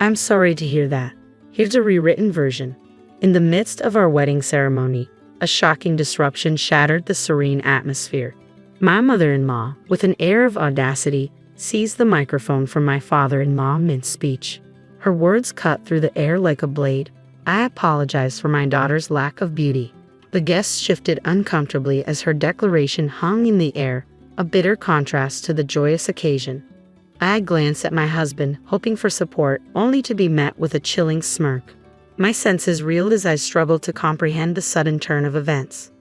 I'm sorry to hear that. Here's a rewritten version. In the midst of our wedding ceremony, a shocking disruption shattered the serene atmosphere. My mother-in-law, with an air of audacity, seized the microphone from my father-in-law mid-speech. Her words cut through the air like a blade. I apologized for my daughter's lack of beauty. The guests shifted uncomfortably as her declaration hung in the air, a bitter contrast to the joyous occasion. I glanced at my husband, hoping for support, only to be met with a chilling smirk. My senses reeled as I struggled to comprehend the sudden turn of events.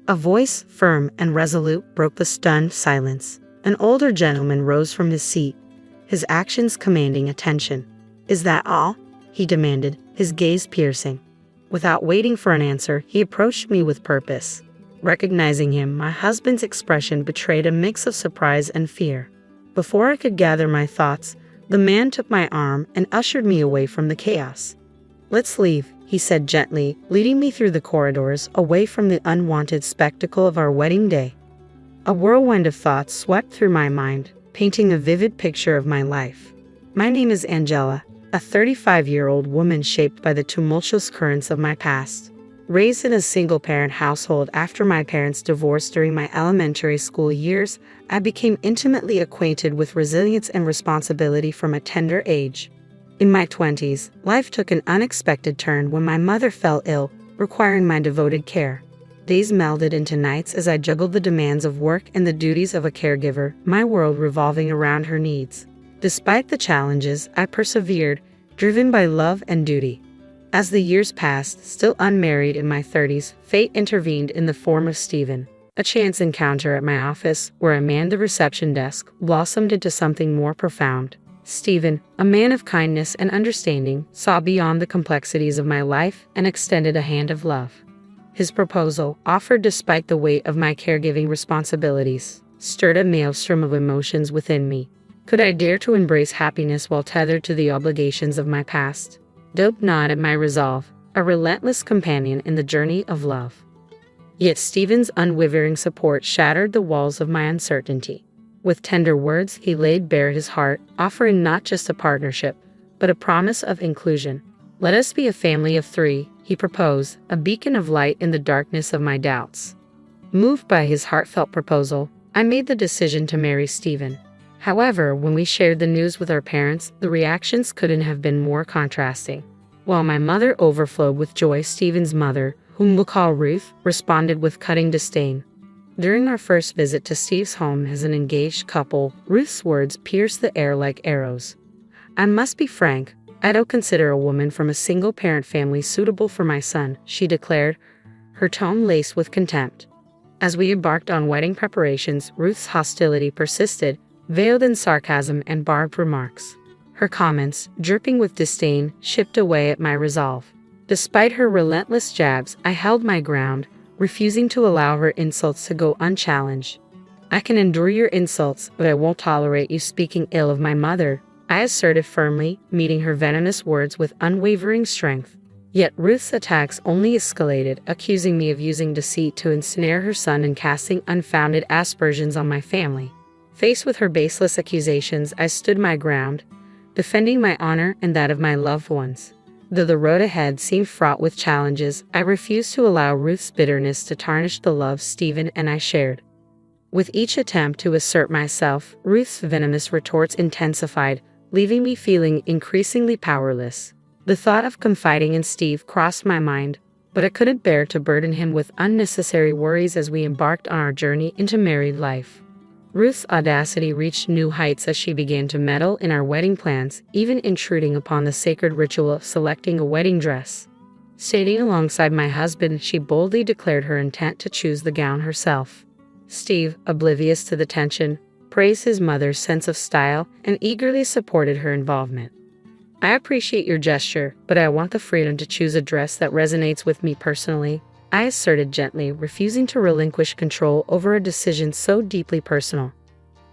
A voice, firm and resolute, broke the stunned silence. An older gentleman rose from his seat, his actions commanding attention. "Is that all?" he demanded, his gaze piercing. Without waiting for an answer, he approached me with purpose. Recognizing him, my husband's expression betrayed a mix of surprise and fear. Before I could gather my thoughts, the man took my arm and ushered me away from the chaos. "Let's leave," he said gently, leading me through the corridors, away from the unwanted spectacle of our wedding day. A whirlwind of thoughts swept through my mind, painting a vivid picture of my life. My name is Angela, a 35-year-old woman shaped by the tumultuous currents of my past. Raised in a single-parent household after my parents divorced during my elementary school years, I became intimately acquainted with resilience and responsibility from a tender age. In my 20s, life took an unexpected turn when my mother fell ill, requiring my devoted care. Days melded into nights as I juggled the demands of work and the duties of a caregiver, my world revolving around her needs. Despite the challenges, I persevered, driven by love and duty. As the years passed, still unmarried in my 30s, fate intervened in the form of Stephen. A chance encounter at my office, where I manned the reception desk, blossomed into something more profound. Stephen, a man of kindness and understanding, saw beyond the complexities of my life and extended a hand of love. His proposal, offered despite the weight of my caregiving responsibilities, stirred a maelstrom of emotions within me. Could I dare to embrace happiness while tethered to the obligations of my past? Dope gnawed at my resolve, a relentless companion in the journey of love. Yet Stephen's unwavering support shattered the walls of my uncertainty. With tender words, he laid bare his heart, offering not just a partnership, but a promise of inclusion. "Let us be a family of 3, he proposed, a beacon of light in the darkness of my doubts. Moved by his heartfelt proposal, I made the decision to marry Stephen. However, when we shared the news with our parents, the reactions couldn't have been more contrasting. While my mother overflowed with joy, Stephen's mother, whom we'll call Ruth, responded with cutting disdain. During our first visit to Steve's home as an engaged couple, Ruth's words pierced the air like arrows. "I must be frank, I don't consider a woman from a single-parent family suitable for my son," she declared, her tone laced with contempt. As we embarked on wedding preparations, Ruth's hostility persisted, veiled in sarcasm and barbed remarks. Her comments, dripping with disdain, chipped away at my resolve. Despite her relentless jabs, I held my ground, refusing to allow her insults to go unchallenged. "I can endure your insults, but I won't tolerate you speaking ill of my mother," I asserted firmly, meeting her venomous words with unwavering strength. Yet Ruth's attacks only escalated, accusing me of using deceit to ensnare her son and casting unfounded aspersions on my family. Faced with her baseless accusations, I stood my ground, defending my honor and that of my loved ones. Though the road ahead seemed fraught with challenges, I refused to allow Ruth's bitterness to tarnish the love Stephen and I shared. With each attempt to assert myself, Ruth's venomous retorts intensified, leaving me feeling increasingly powerless. The thought of confiding in Steve crossed my mind, but I couldn't bear to burden him with unnecessary worries as we embarked on our journey into married life. Ruth's audacity reached new heights as she began to meddle in our wedding plans, even intruding upon the sacred ritual of selecting a wedding dress. Standing alongside my husband, she boldly declared her intent to choose the gown herself. Steve, oblivious to the tension, praised his mother's sense of style and eagerly supported her involvement. "I appreciate your gesture, but I want the freedom to choose a dress that resonates with me personally," I asserted gently, refusing to relinquish control over a decision so deeply personal.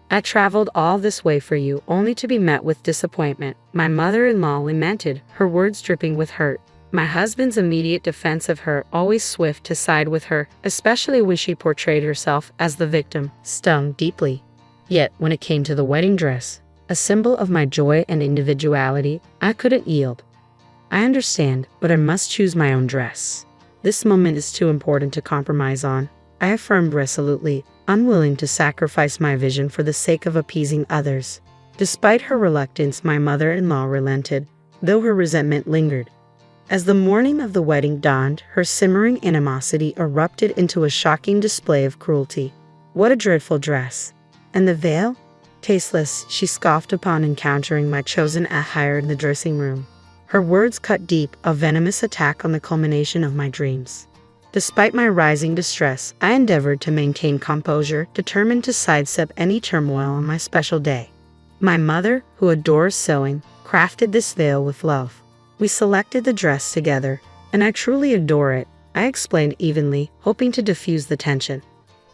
"I traveled all this way for you, only to be met with disappointment," my mother-in-law lamented, her words dripping with hurt. My husband's immediate defense of her, always swift to side with her, especially when she portrayed herself as the victim, stung deeply. Yet, when it came to the wedding dress, a symbol of my joy and individuality. I couldn't yield. I understand, but I must choose my own dress. This moment is too important to compromise on, I affirmed resolutely, unwilling to sacrifice my vision for the sake of appeasing others. Despite her reluctance, my mother-in-law relented, though her resentment lingered. As the morning of the wedding dawned, her simmering animosity erupted into a shocking display of cruelty. What a dreadful dress! And the veil? Tasteless, she scoffed upon encountering my chosen attire in the dressing room. Her words cut deep, a venomous attack on the culmination of my dreams. Despite my rising distress, I endeavored to maintain composure, determined to sidestep any turmoil on my special day. My mother, who adores sewing, crafted this veil with love. We selected the dress together, and I truly adore it, I explained evenly, hoping to diffuse the tension.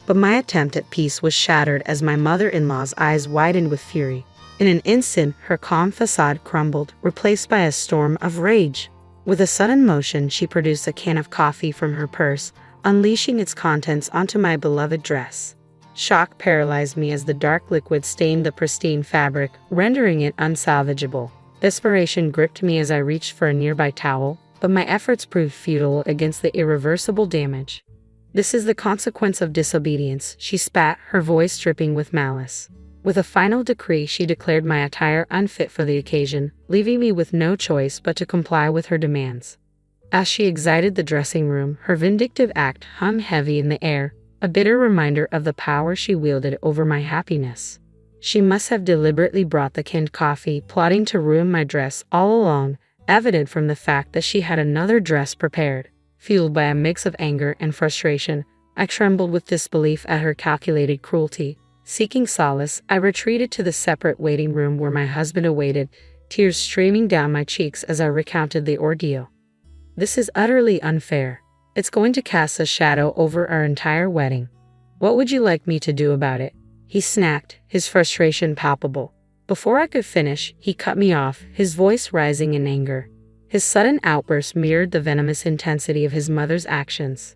But my attempt at peace was shattered as my mother-in-law's eyes widened with fury. In an instant, her calm facade crumbled, replaced by a storm of rage. With a sudden motion, she produced a can of coffee from her purse, unleashing its contents onto my beloved dress. Shock paralyzed me as the dark liquid stained the pristine fabric, rendering it unsalvageable. Desperation gripped me as I reached for a nearby towel, but my efforts proved futile against the irreversible damage. This is the consequence of disobedience, she spat, her voice dripping with malice. With a final decree, she declared my attire unfit for the occasion, leaving me with no choice but to comply with her demands. As she exited the dressing room, her vindictive act hung heavy in the air, a bitter reminder of the power she wielded over my happiness. She must have deliberately brought the canned coffee, plotting to ruin my dress all along, evident from the fact that she had another dress prepared. Fueled by a mix of anger and frustration, I trembled with disbelief at her calculated cruelty. Seeking solace, I retreated to the separate waiting room where my husband awaited, tears streaming down my cheeks as I recounted the ordeal. This is utterly unfair. It's going to cast a shadow over our entire wedding. What would you like me to do about it? He snapped, his frustration palpable. Before I could finish, he cut me off, his voice rising in anger. His sudden outburst mirrored the venomous intensity of his mother's actions.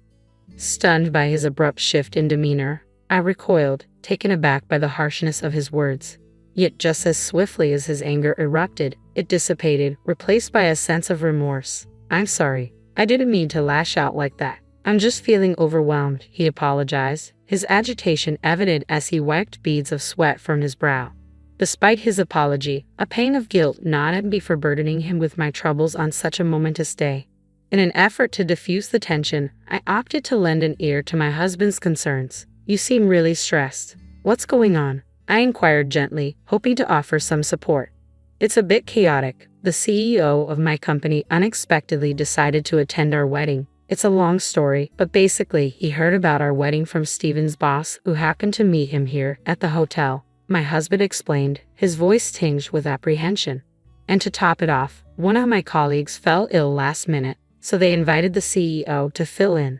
Stunned by his abrupt shift in demeanor, I recoiled, taken aback by the harshness of his words. Yet just as swiftly as his anger erupted, it dissipated, replaced by a sense of remorse. I'm sorry. I didn't mean to lash out like that. I'm just feeling overwhelmed, he apologized, his agitation evident as he wiped beads of sweat from his brow. Despite his apology, a pang of guilt gnawed at me for burdening him with my troubles on such a momentous day. In an effort to diffuse the tension, I opted to lend an ear to my husband's concerns. You seem really stressed. What's going on? I inquired gently, hoping to offer some support. It's a bit chaotic. The CEO of my company unexpectedly decided to attend our wedding. It's a long story, but basically he heard about our wedding from Steven's boss, who happened to meet him here at the hotel. My husband explained, his voice tinged with apprehension. And to top it off, one of my colleagues fell ill last minute, so they invited the CEO to fill in.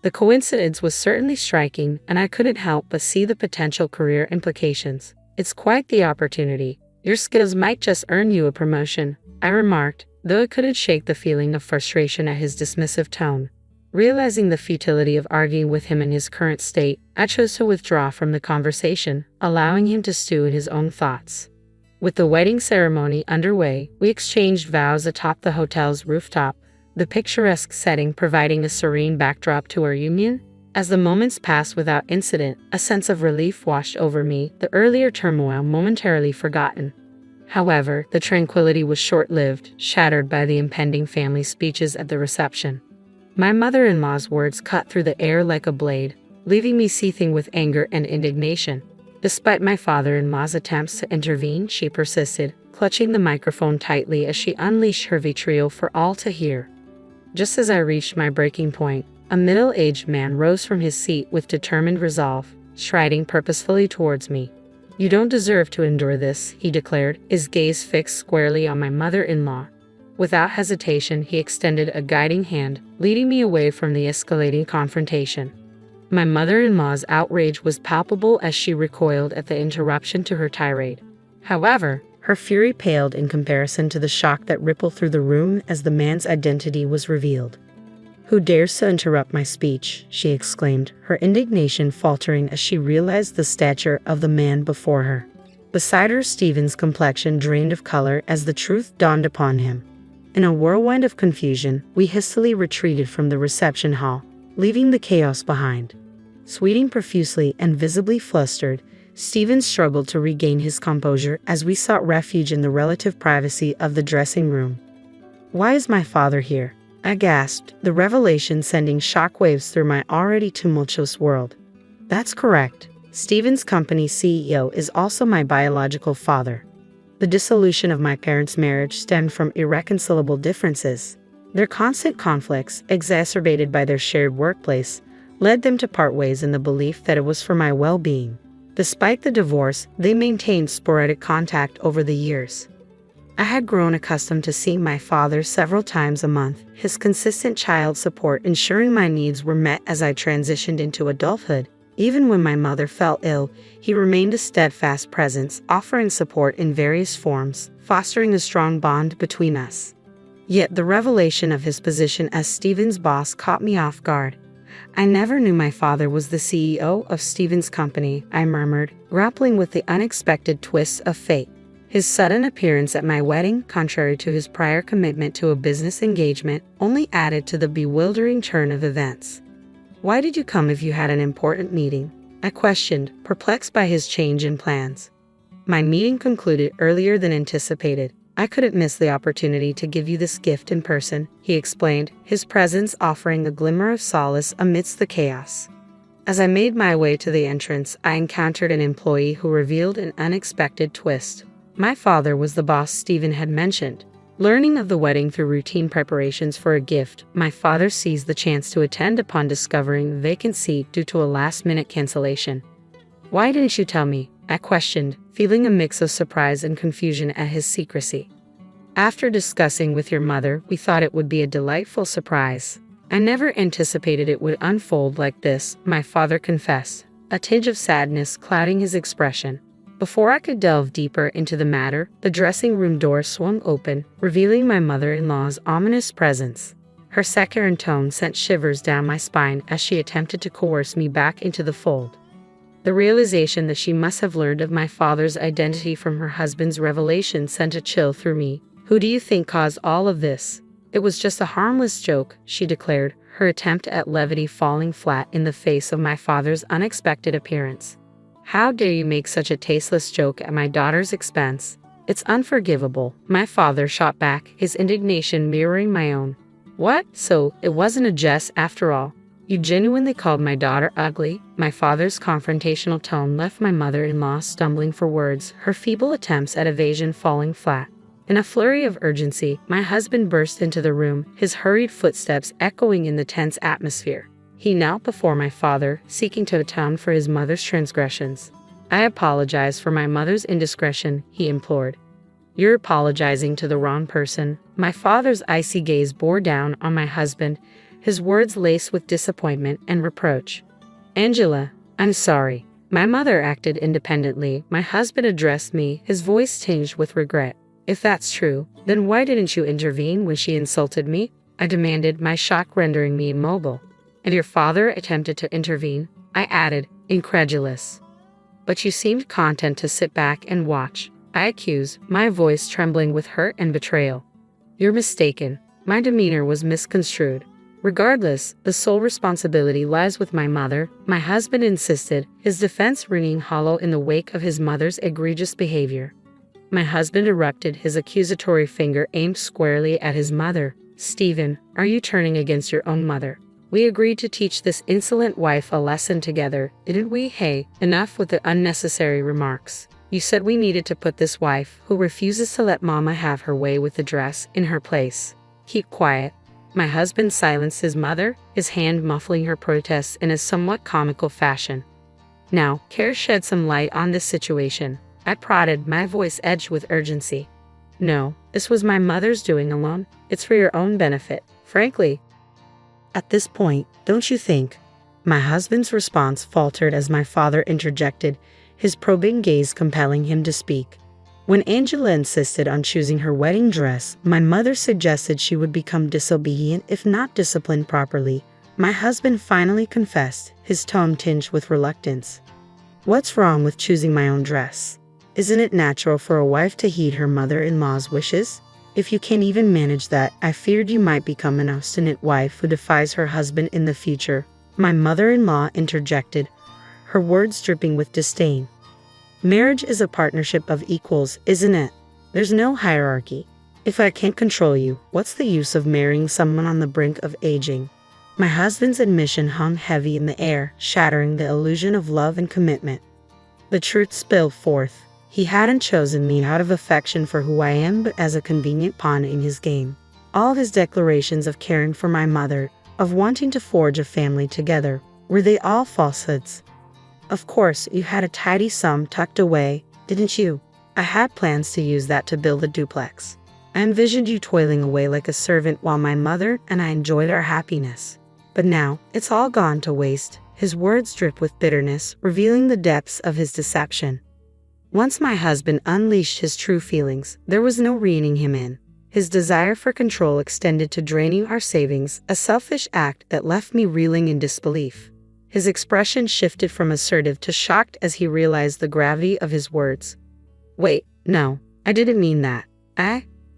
The coincidence was certainly striking, and I couldn't help but see the potential career implications. It's quite the opportunity. Your skills might just earn you a promotion, I remarked, though it couldn't shake the feeling of frustration at his dismissive tone. Realizing the futility of arguing with him in his current state, I chose to withdraw from the conversation, allowing him to stew in his own thoughts. With the wedding ceremony underway, we exchanged vows atop the hotel's rooftop, the picturesque setting providing a serene backdrop to our union. As the moments passed without incident, a sense of relief washed over me, the earlier turmoil momentarily forgotten. However, the tranquility was short-lived, shattered by the impending family speeches at the reception. My mother-in-law's words cut through the air like a blade, leaving me seething with anger and indignation. Despite my father-in-law's attempts to intervene, she persisted, clutching the microphone tightly as she unleashed her vitriol for all to hear. Just as I reached my breaking point, a middle-aged man rose from his seat with determined resolve, striding purposefully towards me. You don't deserve to endure this, he declared, his gaze fixed squarely on my mother-in-law. Without hesitation, he extended a guiding hand, leading me away from the escalating confrontation. My mother-in-law's outrage was palpable as she recoiled at the interruption to her tirade. However, her fury paled in comparison to the shock that rippled through the room as the man's identity was revealed. Who dares to interrupt my speech? She exclaimed, her indignation faltering as she realized the stature of the man before her. Beside her, Stephen's complexion drained of color as the truth dawned upon him. In a whirlwind of confusion, we hastily retreated from the reception hall, leaving the chaos behind. Sweating profusely and visibly flustered, Stephen struggled to regain his composure as we sought refuge in the relative privacy of the dressing room. "Why is my father here?" I gasped, the revelation sending shockwaves through my already tumultuous world. That's correct. Stephen's company CEO is also my biological father. The dissolution of my parents' marriage stemmed from irreconcilable differences. Their constant conflicts, exacerbated by their shared workplace, led them to part ways in the belief that it was for my well-being. Despite the divorce, they maintained sporadic contact over the years. I had grown accustomed to seeing my father several times a month, his consistent child support ensuring my needs were met as I transitioned into adulthood. Even when my mother fell ill, he remained a steadfast presence, offering support in various forms, fostering a strong bond between us. Yet the revelation of his position as Stephen's boss caught me off guard. "I never knew my father was the CEO of Stephen's company," I murmured, grappling with the unexpected twists of fate. His sudden appearance at my wedding, contrary to his prior commitment to a business engagement, only added to the bewildering turn of events. "Why did you come if you had an important meeting?" I questioned, perplexed by his change in plans. "My meeting concluded earlier than anticipated. I couldn't miss the opportunity to give you this gift in person," he explained, his presence offering a glimmer of solace amidst the chaos. As I made my way to the entrance, I encountered an employee who revealed an unexpected twist. My father was the boss Stephen had mentioned. Learning of the wedding through routine preparations for a gift, my father seized the chance to attend upon discovering a vacant seat due to a last-minute cancellation. "Why didn't you tell me?" I questioned, feeling a mix of surprise and confusion at his secrecy. "After discussing with your mother, we thought it would be a delightful surprise. I never anticipated it would unfold like this," my father confessed, a tinge of sadness clouding his expression. Before I could delve deeper into the matter, the dressing room door swung open, revealing my mother-in-law's ominous presence. Her saccharine tone sent shivers down my spine as she attempted to coerce me back into the fold. The realization that she must have learned of my father's identity from her husband's revelation sent a chill through me. "Who do you think caused all of this?" "It was just a harmless joke," she declared, her attempt at levity falling flat in the face of my father's unexpected appearance. "How dare you make such a tasteless joke at my daughter's expense? It's unforgivable," my father shot back, his indignation mirroring my own. "What? So, it wasn't a jest after all? You genuinely called my daughter ugly?" My father's confrontational tone left my mother-in-law stumbling for words, her feeble attempts at evasion falling flat. In a flurry of urgency, my husband burst into the room, his hurried footsteps echoing in the tense atmosphere. He knelt before my father, seeking to atone for his mother's transgressions. "I apologize for my mother's indiscretion," he implored. "You're apologizing to the wrong person." My father's icy gaze bore down on my husband, his words laced with disappointment and reproach. "Angela, I'm sorry. My mother acted independently," my husband addressed me, his voice tinged with regret. "If that's true, then why didn't you intervene when she insulted me?" I demanded, my shock rendering me immobile. "And your father attempted to intervene," I added, incredulous. "But you seemed content to sit back and watch," I accused, my voice trembling with hurt and betrayal. "You're mistaken. My demeanor was misconstrued. Regardless, the sole responsibility lies with my mother," my husband insisted, his defense ringing hollow in the wake of his mother's egregious behavior. My husband erupted, his accusatory finger aimed squarely at his mother. "Stephen, are you turning against your own mother? We agreed to teach this insolent wife a lesson together, didn't we? Hey, enough with the unnecessary remarks. You said we needed to put this wife, who refuses to let mama have her way with the dress, in her place. Keep quiet." My husband silenced his mother, his hand muffling her protests in a somewhat comical fashion. "Now, care shed some light on this situation?" I prodded, my voice edged with urgency. "No, this was my mother's doing alone. It's for your own benefit, frankly." "At this point, don't you think?" My husband's response faltered as my father interjected, his probing gaze compelling him to speak. "When Angela insisted on choosing her wedding dress, my mother suggested she would become disobedient if not disciplined properly," my husband finally confessed, his tone tinged with reluctance. "What's wrong with choosing my own dress? Isn't it natural for a wife to heed her mother-in-law's wishes? If you can't even manage that, I feared you might become an obstinate wife who defies her husband in the future. My mother-in-law interjected, her words dripping with disdain. Marriage is a partnership of equals, isn't it? There's no hierarchy. If I can't control you, what's the use of marrying someone on the brink of aging? My husband's admission hung heavy in the air, shattering the illusion of love and commitment. The truth spilled forth. He hadn't chosen me out of affection for who I am, but as a convenient pawn in his game. All his declarations of caring for my mother, of wanting to forge a family together, were they all falsehoods? Of course, you had a tidy sum tucked away, didn't you? I had plans to use that to build a duplex. I envisioned you toiling away like a servant while my mother and I enjoyed our happiness. But now, it's all gone to waste. His words drip with bitterness, revealing the depths of his deception. Once my husband unleashed his true feelings, there was no reining him in. His desire for control extended to draining our savings, a selfish act that left me reeling in disbelief. His expression shifted from assertive to shocked as he realized the gravity of his words. Wait, no, I didn't mean that.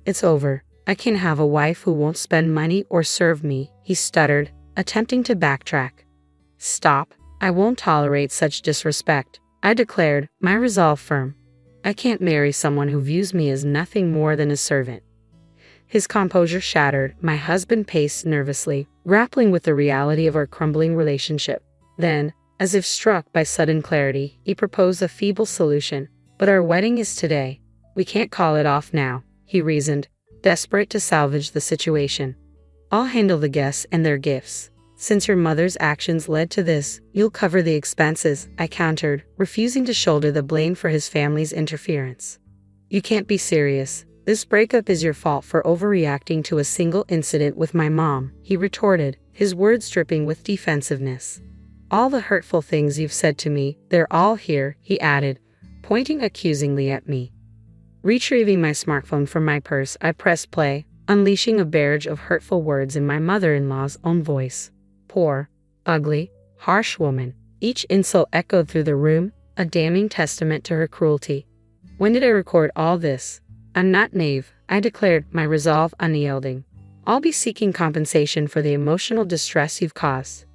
It's over. I can't have a wife who won't spend money or serve me, he stuttered, attempting to backtrack. Stop. I won't tolerate such disrespect, I declared, my resolve firm. I can't marry someone who views me as nothing more than a servant. His composure shattered, my husband paced nervously, grappling with the reality of our crumbling relationship. Then, as if struck by sudden clarity, he proposed a feeble solution. But our wedding is today. We can't call it off now, he reasoned, desperate to salvage the situation. I'll handle the guests and their gifts. Since your mother's actions led to this, you'll cover the expenses, I countered, refusing to shoulder the blame for his family's interference. You can't be serious. This breakup is your fault for overreacting to a single incident with my mom, he retorted, his words dripping with defensiveness. All the hurtful things you've said to me, they're all here, he added, pointing accusingly at me. Retrieving my smartphone from my purse, I pressed play, unleashing a barrage of hurtful words in my mother-in-law's own voice. Poor, ugly, harsh woman. Each insult echoed through the room, a damning testament to her cruelty. When did I record all this? I'm not naive, I declared, my resolve unyielding. I'll be seeking compensation for the emotional distress you've caused.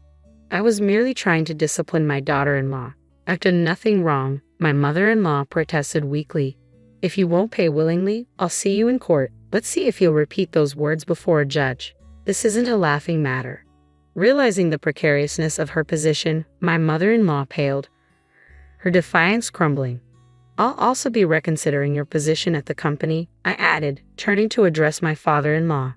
I was merely trying to discipline my daughter-in-law. I've done nothing wrong, my mother-in-law protested weakly. If you won't pay willingly, I'll see you in court. Let's see if you'll repeat those words before a judge. This isn't a laughing matter. Realizing the precariousness of her position, my mother-in-law paled, her defiance crumbling. I'll also be reconsidering your position at the company, I added, turning to address my father-in-law.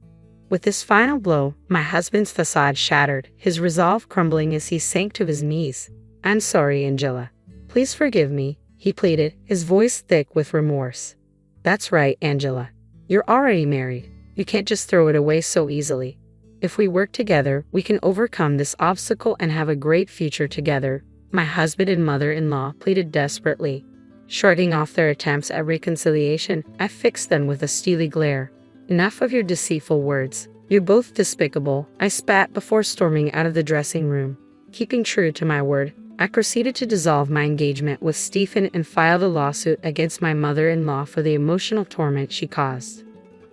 With this final blow, my husband's facade shattered, his resolve crumbling as he sank to his knees. I'm sorry, Angela. Please forgive me, he pleaded, his voice thick with remorse. That's right, Angela. You're already married. You can't just throw it away so easily. If we work together, we can overcome this obstacle and have a great future together, my husband and mother-in-law pleaded desperately. Shrugging off their attempts at reconciliation, I fixed them with a steely glare. Enough of your deceitful words. You're both despicable, I spat before storming out of the dressing room. Keeping true to my word, I proceeded to dissolve my engagement with Stephen and filed a lawsuit against my mother-in-law for the emotional torment she caused.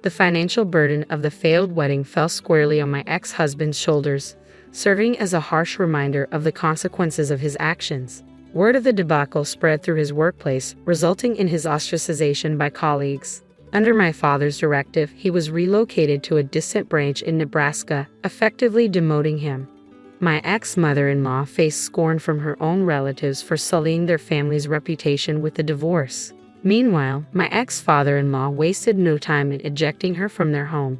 The financial burden of the failed wedding fell squarely on my ex-husband's shoulders, serving as a harsh reminder of the consequences of his actions. Word of the debacle spread through his workplace, resulting in his ostracization by colleagues. Under my father's directive, he was relocated to a distant branch in Nebraska, effectively demoting him. My ex-mother-in-law faced scorn from her own relatives for sullying their family's reputation with a divorce. Meanwhile, my ex-father-in-law wasted no time in ejecting her from their home.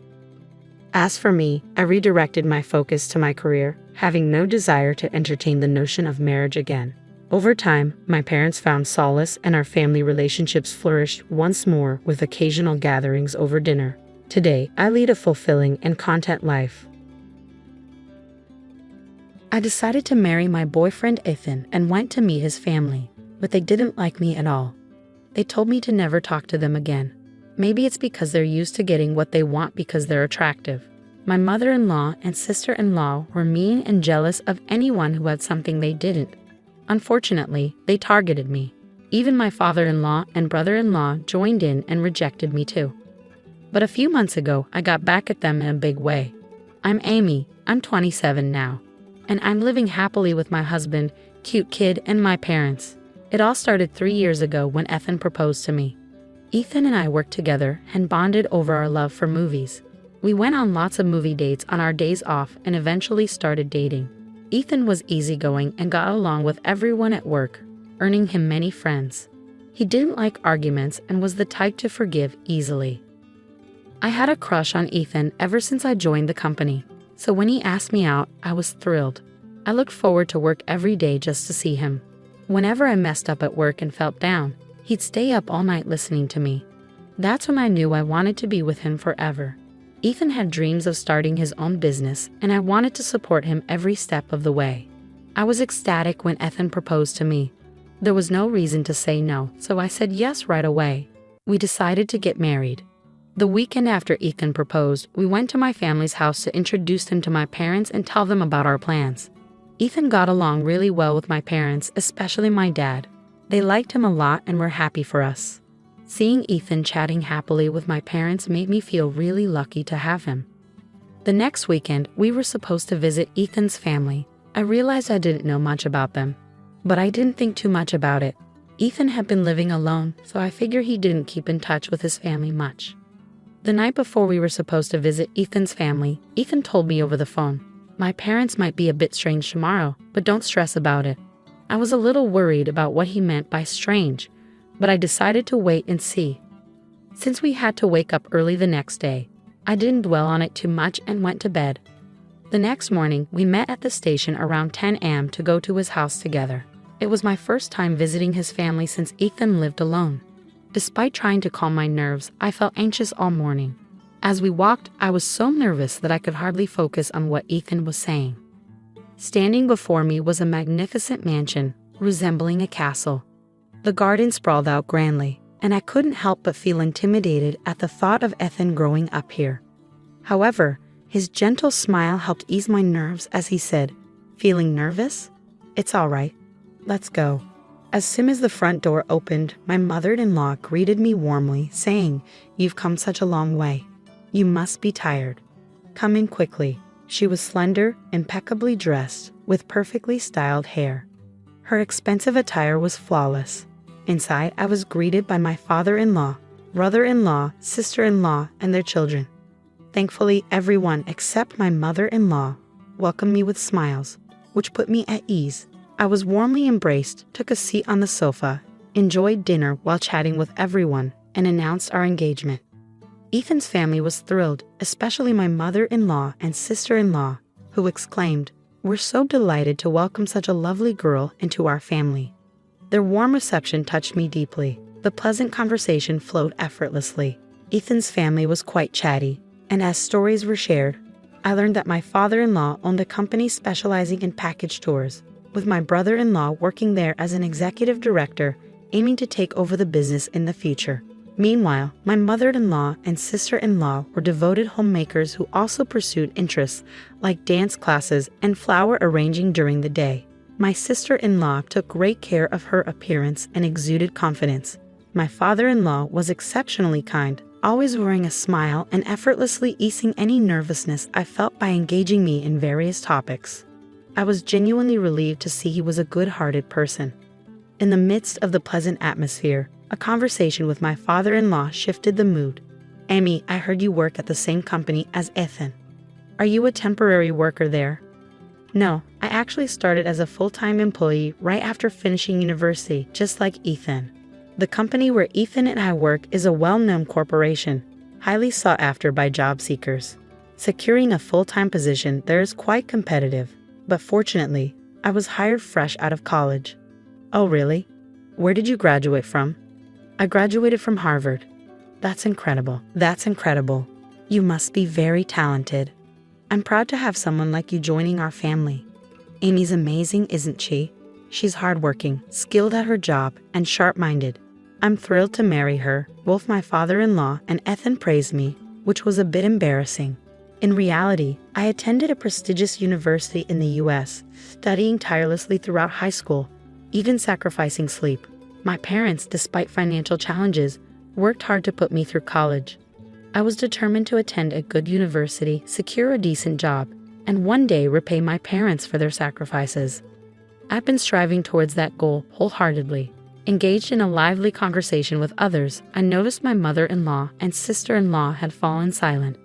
As for me, I redirected my focus to my career, having no desire to entertain the notion of marriage again. Over time, my parents found solace and our family relationships flourished once more with occasional gatherings over dinner. Today, I lead a fulfilling and content life. I decided to marry my boyfriend Ethan and went to meet his family, but they didn't like me at all. They told me to never talk to them again. Maybe it's because they're used to getting what they want because they're attractive. My mother-in-law and sister-in-law were mean and jealous of anyone who had something they didn't. Unfortunately, they targeted me. Even my father-in-law and brother-in-law joined in and rejected me too. But a few months ago, I got back at them in a big way. I'm Amy, I'm 27 now, and I'm living happily with my husband, cute kid, and my parents. It all started 3 years ago when Ethan proposed to me. Ethan and I worked together and bonded over our love for movies. We went on lots of movie dates on our days off and eventually started dating. Ethan was easygoing and got along with everyone at work, earning him many friends. He didn't like arguments and was the type to forgive easily. I had a crush on Ethan ever since I joined the company, so when he asked me out, I was thrilled. I looked forward to work every day just to see him. Whenever I messed up at work and felt down, he'd stay up all night listening to me. That's when I knew I wanted to be with him forever. Ethan had dreams of starting his own business, and I wanted to support him every step of the way. I was ecstatic when Ethan proposed to me. There was no reason to say no, so I said yes right away. We decided to get married. The weekend after Ethan proposed, we went to my family's house to introduce him to my parents and tell them about our plans. Ethan got along really well with my parents, especially my dad. They liked him a lot and were happy for us. Seeing Ethan chatting happily with my parents made me feel really lucky to have him. The next weekend, we were supposed to visit Ethan's family. I realized I didn't know much about them, but I didn't think too much about it. Ethan had been living alone, so I figured he didn't keep in touch with his family much. The night before we were supposed to visit Ethan's family, Ethan told me over the phone, "My parents might be a bit strange tomorrow, but don't stress about it." I was a little worried about what he meant by strange, but I decided to wait and see. Since we had to wake up early the next day, I didn't dwell on it too much and went to bed. The next morning, we met at the station around 10 a.m. to go to his house together. It was my first time visiting his family since Ethan lived alone. Despite trying to calm my nerves, I felt anxious all morning. As we walked, I was so nervous that I could hardly focus on what Ethan was saying. Standing before me was a magnificent mansion, resembling a castle. The garden sprawled out grandly, and I couldn't help but feel intimidated at the thought of Ethan growing up here. However, his gentle smile helped ease my nerves as he said, "Feeling nervous? It's all right. Let's go." As soon as the front door opened, my mother-in-law greeted me warmly, saying, "You've come such a long way. You must be tired. Come in quickly." She was slender, impeccably dressed, with perfectly styled hair. Her expensive attire was flawless. Inside, I was greeted by my father-in-law, brother-in-law, sister-in-law, and their children. Thankfully, everyone except my mother-in-law welcomed me with smiles, which put me at ease. I was warmly embraced, took a seat on the sofa, enjoyed dinner while chatting with everyone, and announced our engagement. Ethan's family was thrilled, especially my mother-in-law and sister-in-law, who exclaimed, "We're so delighted to welcome such a lovely girl into our family." Their warm reception touched me deeply. The pleasant conversation flowed effortlessly. Ethan's family was quite chatty, and as stories were shared, I learned that my father-in-law owned a company specializing in package tours, with my brother-in-law working there as an executive director, aiming to take over the business in the future. Meanwhile, my mother-in-law and sister-in-law were devoted homemakers who also pursued interests like dance classes and flower arranging during the day. My sister-in-law took great care of her appearance and exuded confidence. My father-in-law was exceptionally kind, always wearing a smile and effortlessly easing any nervousness I felt by engaging me in various topics. I was genuinely relieved to see he was a good-hearted person. In the midst of the pleasant atmosphere, a conversation with my father-in-law shifted the mood. "Amy, I heard you work at the same company as Ethan. Are you a temporary worker there?" "No, I actually started as a full-time employee right after finishing university, just like Ethan. The company where Ethan and I work is a well-known corporation, highly sought after by job seekers. Securing a full-time position there is quite competitive, but fortunately, I was hired fresh out of college." "Oh, really? Where did you graduate from?" "I graduated from Harvard." That's incredible. That's incredible. You must be very talented. I'm proud to have someone like you joining our family. Amy's amazing, isn't she? She's hardworking, skilled at her job, and sharp-minded. I'm thrilled to marry her." Both my father-in-law and Ethan praised me, which was a bit embarrassing. In reality, I attended a prestigious university in the US, studying tirelessly throughout high school, even sacrificing sleep. My parents, despite financial challenges, worked hard to put me through college. I was determined to attend a good university, secure a decent job, and one day repay my parents for their sacrifices. I've been striving towards that goal wholeheartedly. Engaged in a lively conversation with others, I noticed my mother-in-law and sister-in-law had fallen silent.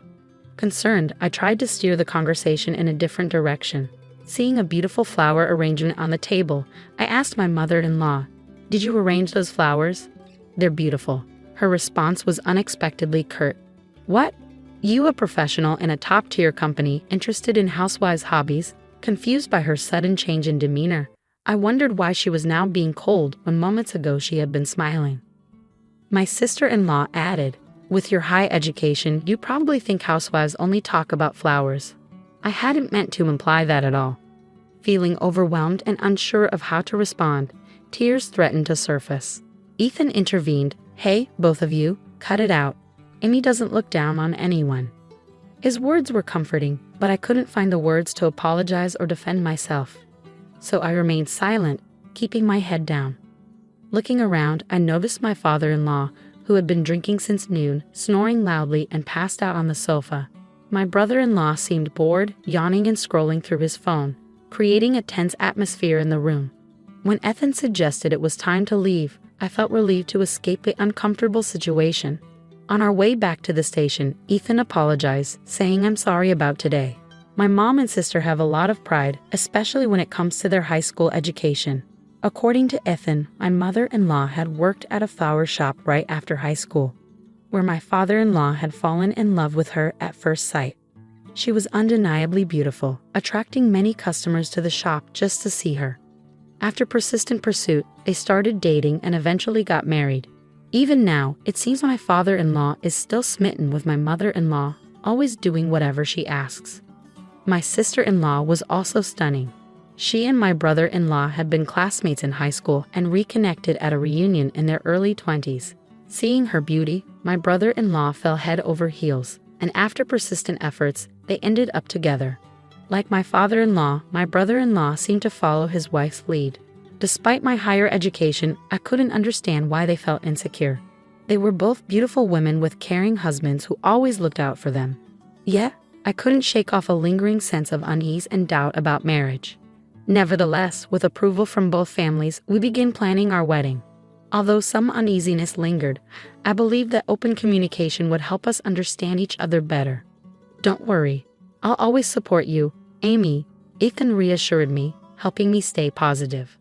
Concerned, I tried to steer the conversation in a different direction. Seeing a beautiful flower arrangement on the table, I asked my mother-in-law, "Did you arrange those flowers?" "They're beautiful." Her response was unexpectedly curt. "What? You, a professional in a top-tier company, interested in housewives' hobbies?" Confused by her sudden change in demeanor, I wondered why she was now being cold when moments ago she had been smiling. My sister-in-law added, "With your high education, you probably think housewives only talk about flowers." I hadn't meant to imply that at all. Feeling overwhelmed and unsure of how to respond, tears threatened to surface. Ethan intervened. "Hey, both of you, cut it out. Amy doesn't look down on anyone." His words were comforting, but I couldn't find the words to apologize or defend myself. So I remained silent, keeping my head down. Looking around, I noticed my father-in-law, who had been drinking since noon, snoring loudly and passed out on the sofa. My brother-in-law seemed bored, yawning and scrolling through his phone, creating a tense atmosphere in the room. When Ethan suggested it was time to leave, I felt relieved to escape the uncomfortable situation. On our way back to the station, Ethan apologized, saying, "I'm sorry about today. My mom and sister have a lot of pride, especially when it comes to their high school education." According to Ethan, my mother-in-law had worked at a flower shop right after high school, where my father-in-law had fallen in love with her at first sight. She was undeniably beautiful, attracting many customers to the shop just to see her. After persistent pursuit, they started dating and eventually got married. Even now, it seems my father-in-law is still smitten with my mother-in-law, always doing whatever she asks. My sister-in-law was also stunning. She and my brother-in-law had been classmates in high school and reconnected at a reunion in their early 20s. Seeing her beauty, my brother-in-law fell head over heels, and after persistent efforts, they ended up together. Like my father-in-law, my brother-in-law seemed to follow his wife's lead. Despite my higher education, I couldn't understand why they felt insecure. They were both beautiful women with caring husbands who always looked out for them. Yet, I couldn't shake off a lingering sense of unease and doubt about marriage. Nevertheless, with approval from both families, we began planning our wedding. Although some uneasiness lingered, I believed that open communication would help us understand each other better. "Don't worry, I'll always support you, Amy," Ethan reassured me, helping me stay positive.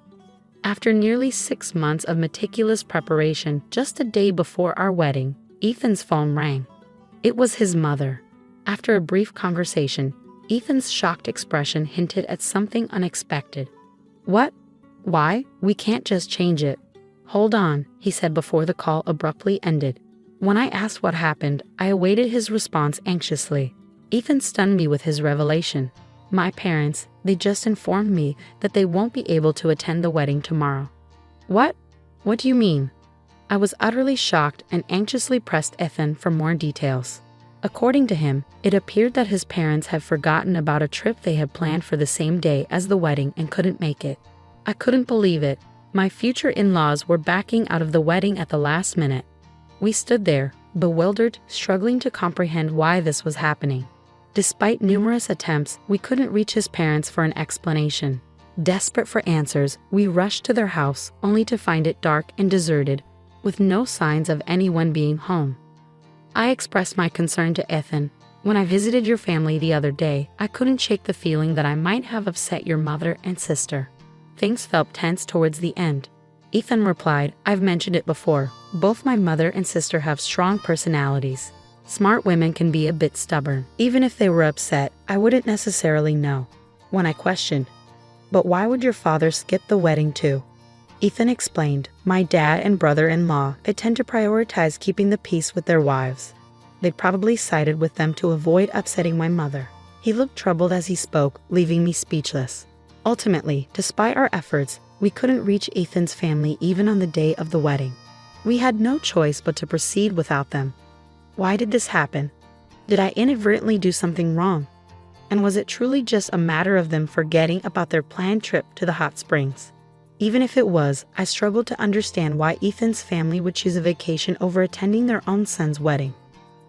After nearly 6 months of meticulous preparation, just a day before our wedding, Ethan's phone rang. It was his mother. After a brief conversation, Ethan's shocked expression hinted at something unexpected. "What? Why? We can't just change it." "Hold on," he said before the call abruptly ended. When I asked what happened, I awaited his response anxiously. Ethan stunned me with his revelation. "My parents, they just informed me that they won't be able to attend the wedding tomorrow." "What? What do you mean?" I was utterly shocked and anxiously pressed Ethan for more details. According to him, it appeared that his parents had forgotten about a trip they had planned for the same day as the wedding and couldn't make it. I couldn't believe it. My future in-laws were backing out of the wedding at the last minute. We stood there, bewildered, struggling to comprehend why this was happening. Despite numerous attempts, we couldn't reach his parents for an explanation. Desperate for answers, we rushed to their house, only to find it dark and deserted, with no signs of anyone being home. I expressed my concern to Ethan. "When I visited your family the other day, I couldn't shake the feeling that I might have upset your mother and sister." Things felt tense towards the end. Ethan replied, "I've mentioned it before. Both my mother and sister have strong personalities. Smart women can be a bit stubborn. Even if they were upset, I wouldn't necessarily know." When I questioned, "But why would your father skip the wedding too?" Ethan explained, "My dad and brother-in-law, they tend to prioritize keeping the peace with their wives. They probably sided with them to avoid upsetting my mother." He looked troubled as he spoke, leaving me speechless. Ultimately, despite our efforts, we couldn't reach Ethan's family even on the day of the wedding. We had no choice but to proceed without them. Why did this happen? Did I inadvertently do something wrong? And was it truly just a matter of them forgetting about their planned trip to the hot springs? Even if it was, I struggled to understand why Ethan's family would choose a vacation over attending their own son's wedding.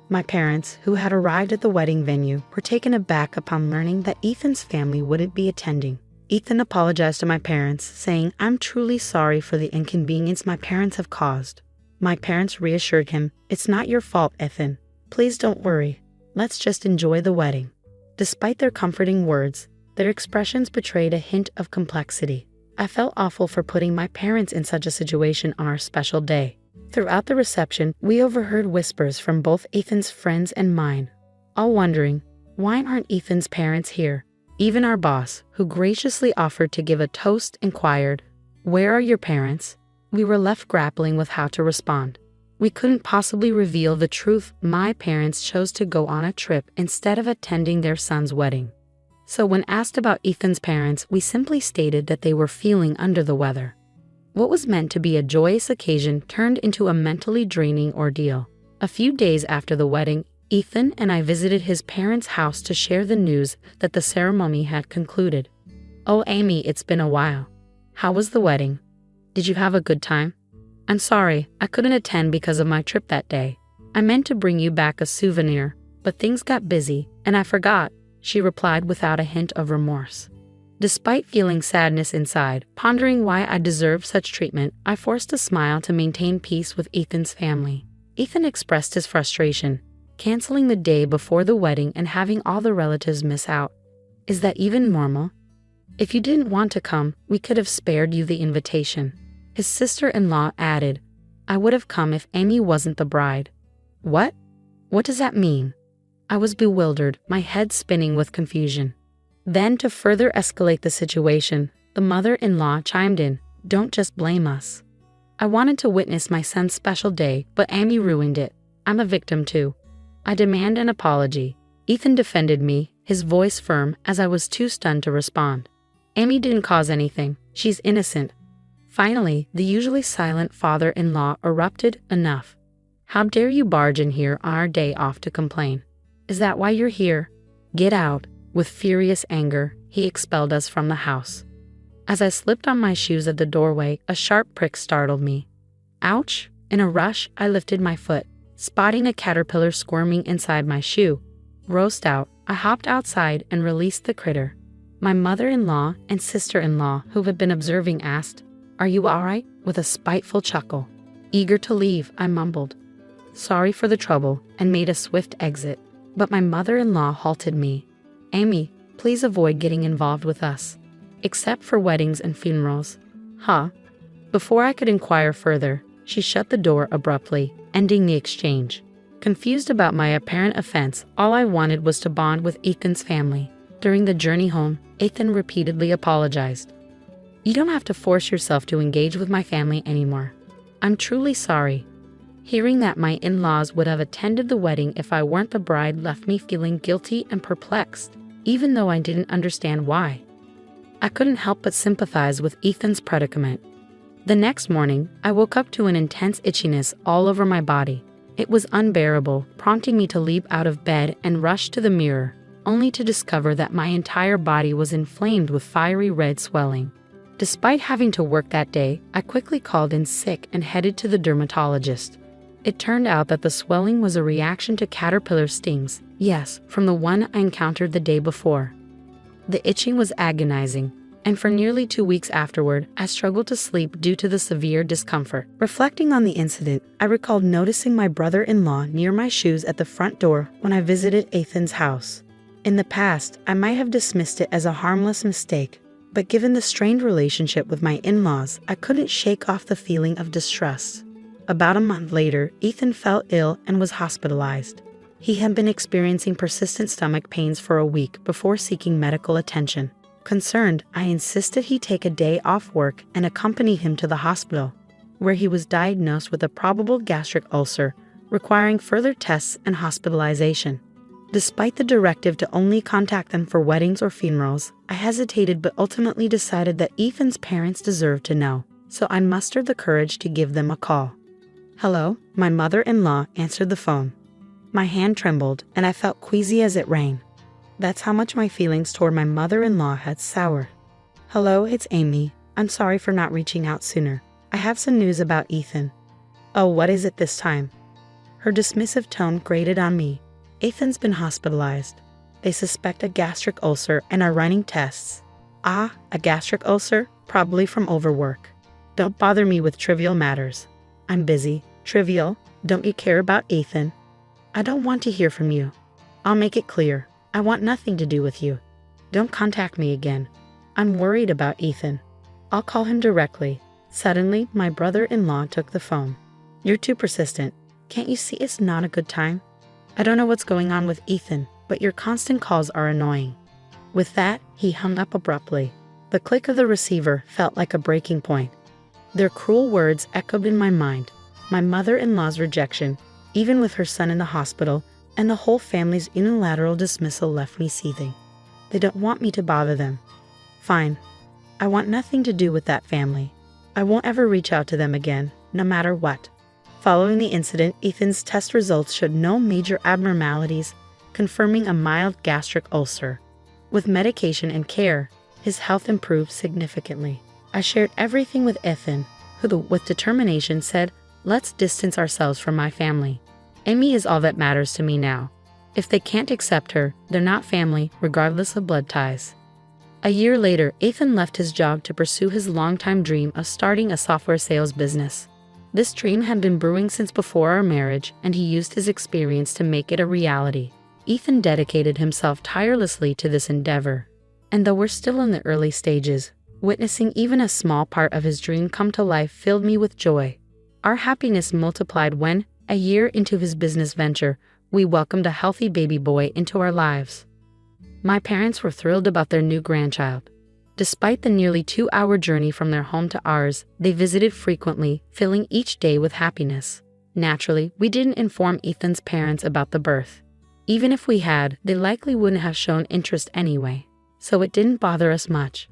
My parents, who had arrived at the wedding venue, were taken aback upon learning that Ethan's family wouldn't be attending. Ethan apologized to my parents, saying, "I'm truly sorry for the inconvenience my parents have caused." My parents reassured him, "It's not your fault, Ethan. Please don't worry. Let's just enjoy the wedding." Despite their comforting words, their expressions betrayed a hint of complexity. I felt awful for putting my parents in such a situation on our special day. Throughout the reception, we overheard whispers from both Ethan's friends and mine, all wondering, why aren't Ethan's parents here? Even our boss, who graciously offered to give a toast, inquired, "Where are your parents?" We were left grappling with how to respond. We couldn't possibly reveal the truth. My parents chose to go on a trip instead of attending their son's wedding. So when asked about Ethan's parents, we simply stated that they were feeling under the weather. What was meant to be a joyous occasion turned into a mentally draining ordeal. A few days after the wedding, Ethan and I visited his parents' house to share the news that the ceremony had concluded. "Oh, Amy, it's been a while. How was the wedding? Did you have a good time?" "I'm sorry, I couldn't attend because of my trip that day. I meant to bring you back a souvenir, but things got busy, and I forgot," she replied without a hint of remorse. Despite feeling sadness inside, pondering why I deserved such treatment, I forced a smile to maintain peace with Ethan's family. Ethan expressed his frustration, canceling the day before the wedding and having all the relatives miss out. "Is that even normal? If you didn't want to come, we could have spared you the invitation." His sister-in-law added, "I would have come if Amy wasn't the bride." "What? What does that mean?" I was bewildered, my head spinning with confusion. Then, to further escalate the situation, the mother-in-law chimed in, "Don't just blame us. I wanted to witness my son's special day, but Amy ruined it. I'm a victim too. I demand an apology." Ethan defended me, his voice firm, as I was too stunned to respond. "Amy didn't cause anything. She's innocent." Finally, the usually silent father-in-law erupted, "Enough. How dare you barge in here on our day off to complain? Is that why you're here? Get out." With furious anger, he expelled us from the house. As I slipped on my shoes at the doorway, a sharp prick startled me. Ouch! In a rush, I lifted my foot, spotting a caterpillar squirming inside my shoe. Grossed out, I hopped outside and released the critter. My mother-in-law and sister-in-law, who had been observing, asked, "Are you all right?" with a spiteful chuckle. Eager to leave, I mumbled, "Sorry for the trouble," and made a swift exit. But my mother-in-law halted me. "Amy, please avoid getting involved with us. Except for weddings and funerals." "Huh?" Before I could inquire further, she shut the door abruptly, ending the exchange. Confused about my apparent offense, all I wanted was to bond with Ethan's family. During the journey home, Ethan repeatedly apologized. "You don't have to force yourself to engage with my family anymore. I'm truly sorry." Hearing that my in-laws would have attended the wedding if I weren't the bride left me feeling guilty and perplexed, even though I didn't understand why. I couldn't help but sympathize with Ethan's predicament. The next morning, I woke up to an intense itchiness all over my body. It was unbearable, prompting me to leap out of bed and rush to the mirror, only to discover that my entire body was inflamed with fiery red swelling. Despite having to work that day, I quickly called in sick and headed to the dermatologist. It turned out that the swelling was a reaction to caterpillar stings, yes, from the one I encountered the day before. The itching was agonizing, and for nearly 2 weeks afterward, I struggled to sleep due to the severe discomfort. Reflecting on the incident, I recalled noticing my brother-in-law near my shoes at the front door when I visited Ethan's house. In the past, I might have dismissed it as a harmless mistake, but given the strained relationship with my in-laws, I couldn't shake off the feeling of distrust. About a month later, Ethan fell ill and was hospitalized. He had been experiencing persistent stomach pains for a week before seeking medical attention. Concerned, I insisted he take a day off work and accompany him to the hospital, where he was diagnosed with a probable gastric ulcer, requiring further tests and hospitalization. Despite the directive to only contact them for weddings or funerals, I hesitated but ultimately decided that Ethan's parents deserved to know, so I mustered the courage to give them a call. "Hello," my mother-in-law answered the phone. My hand trembled, and I felt queasy as it rang. That's how much my feelings toward my mother-in-law had soured. "Hello, it's Amy. I'm sorry for not reaching out sooner. I have some news about Ethan. Oh, what is it this time? Her dismissive tone grated on me. Ethan's been hospitalized. They suspect a gastric ulcer and are running tests. Ah, a gastric ulcer? Probably from overwork. Don't bother me with trivial matters. I'm busy. Trivial? Don't you care about Ethan? I don't want to hear from you. I'll make it clear. I want nothing to do with you. Don't contact me again. I'm worried about Ethan. I'll call him directly. Suddenly, my brother-in-law took the phone. You're too persistent. Can't you see it's not a good time? I don't know what's going on with Ethan, but your constant calls are annoying. With that, he hung up abruptly. The click of the receiver felt like a breaking point. Their cruel words echoed in my mind. My mother-in-law's rejection, even with her son in the hospital, and the whole family's unilateral dismissal left me seething. They don't want me to bother them. Fine. I want nothing to do with that family. I won't ever reach out to them again, no matter what. Following the incident, Ethan's test results showed no major abnormalities, confirming a mild gastric ulcer. With medication and care, his health improved significantly. I shared everything with Ethan, who with determination said, "Let's distance ourselves from my family. Amy is all that matters to me now. If they can't accept her, they're not family, regardless of blood ties." A year later, Ethan left his job to pursue his longtime dream of starting a software sales business. This dream had been brewing since before our marriage, and he used his experience to make it a reality. Ethan dedicated himself tirelessly to this endeavor. And though we're still in the early stages, witnessing even a small part of his dream come to life filled me with joy. Our happiness multiplied when, a year into his business venture, we welcomed a healthy baby boy into our lives. My parents were thrilled about their new grandchild. Despite the nearly 2-hour journey from their home to ours, they visited frequently, filling each day with happiness. Naturally, we didn't inform Ethan's parents about the birth. Even if we had, they likely wouldn't have shown interest anyway, so it didn't bother us much.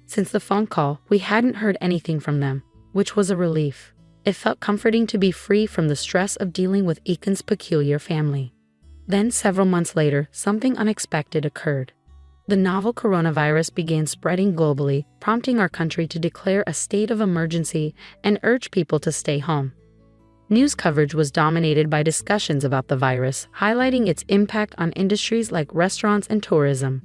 Since the phone call, we hadn't heard anything from them, which was a relief. It felt comforting to be free from the stress of dealing with Ethan's peculiar family. Then, several months later, something unexpected occurred. The novel coronavirus began spreading globally, prompting our country to declare a state of emergency and urge people to stay home. News coverage was dominated by discussions about the virus, highlighting its impact on industries like restaurants and tourism.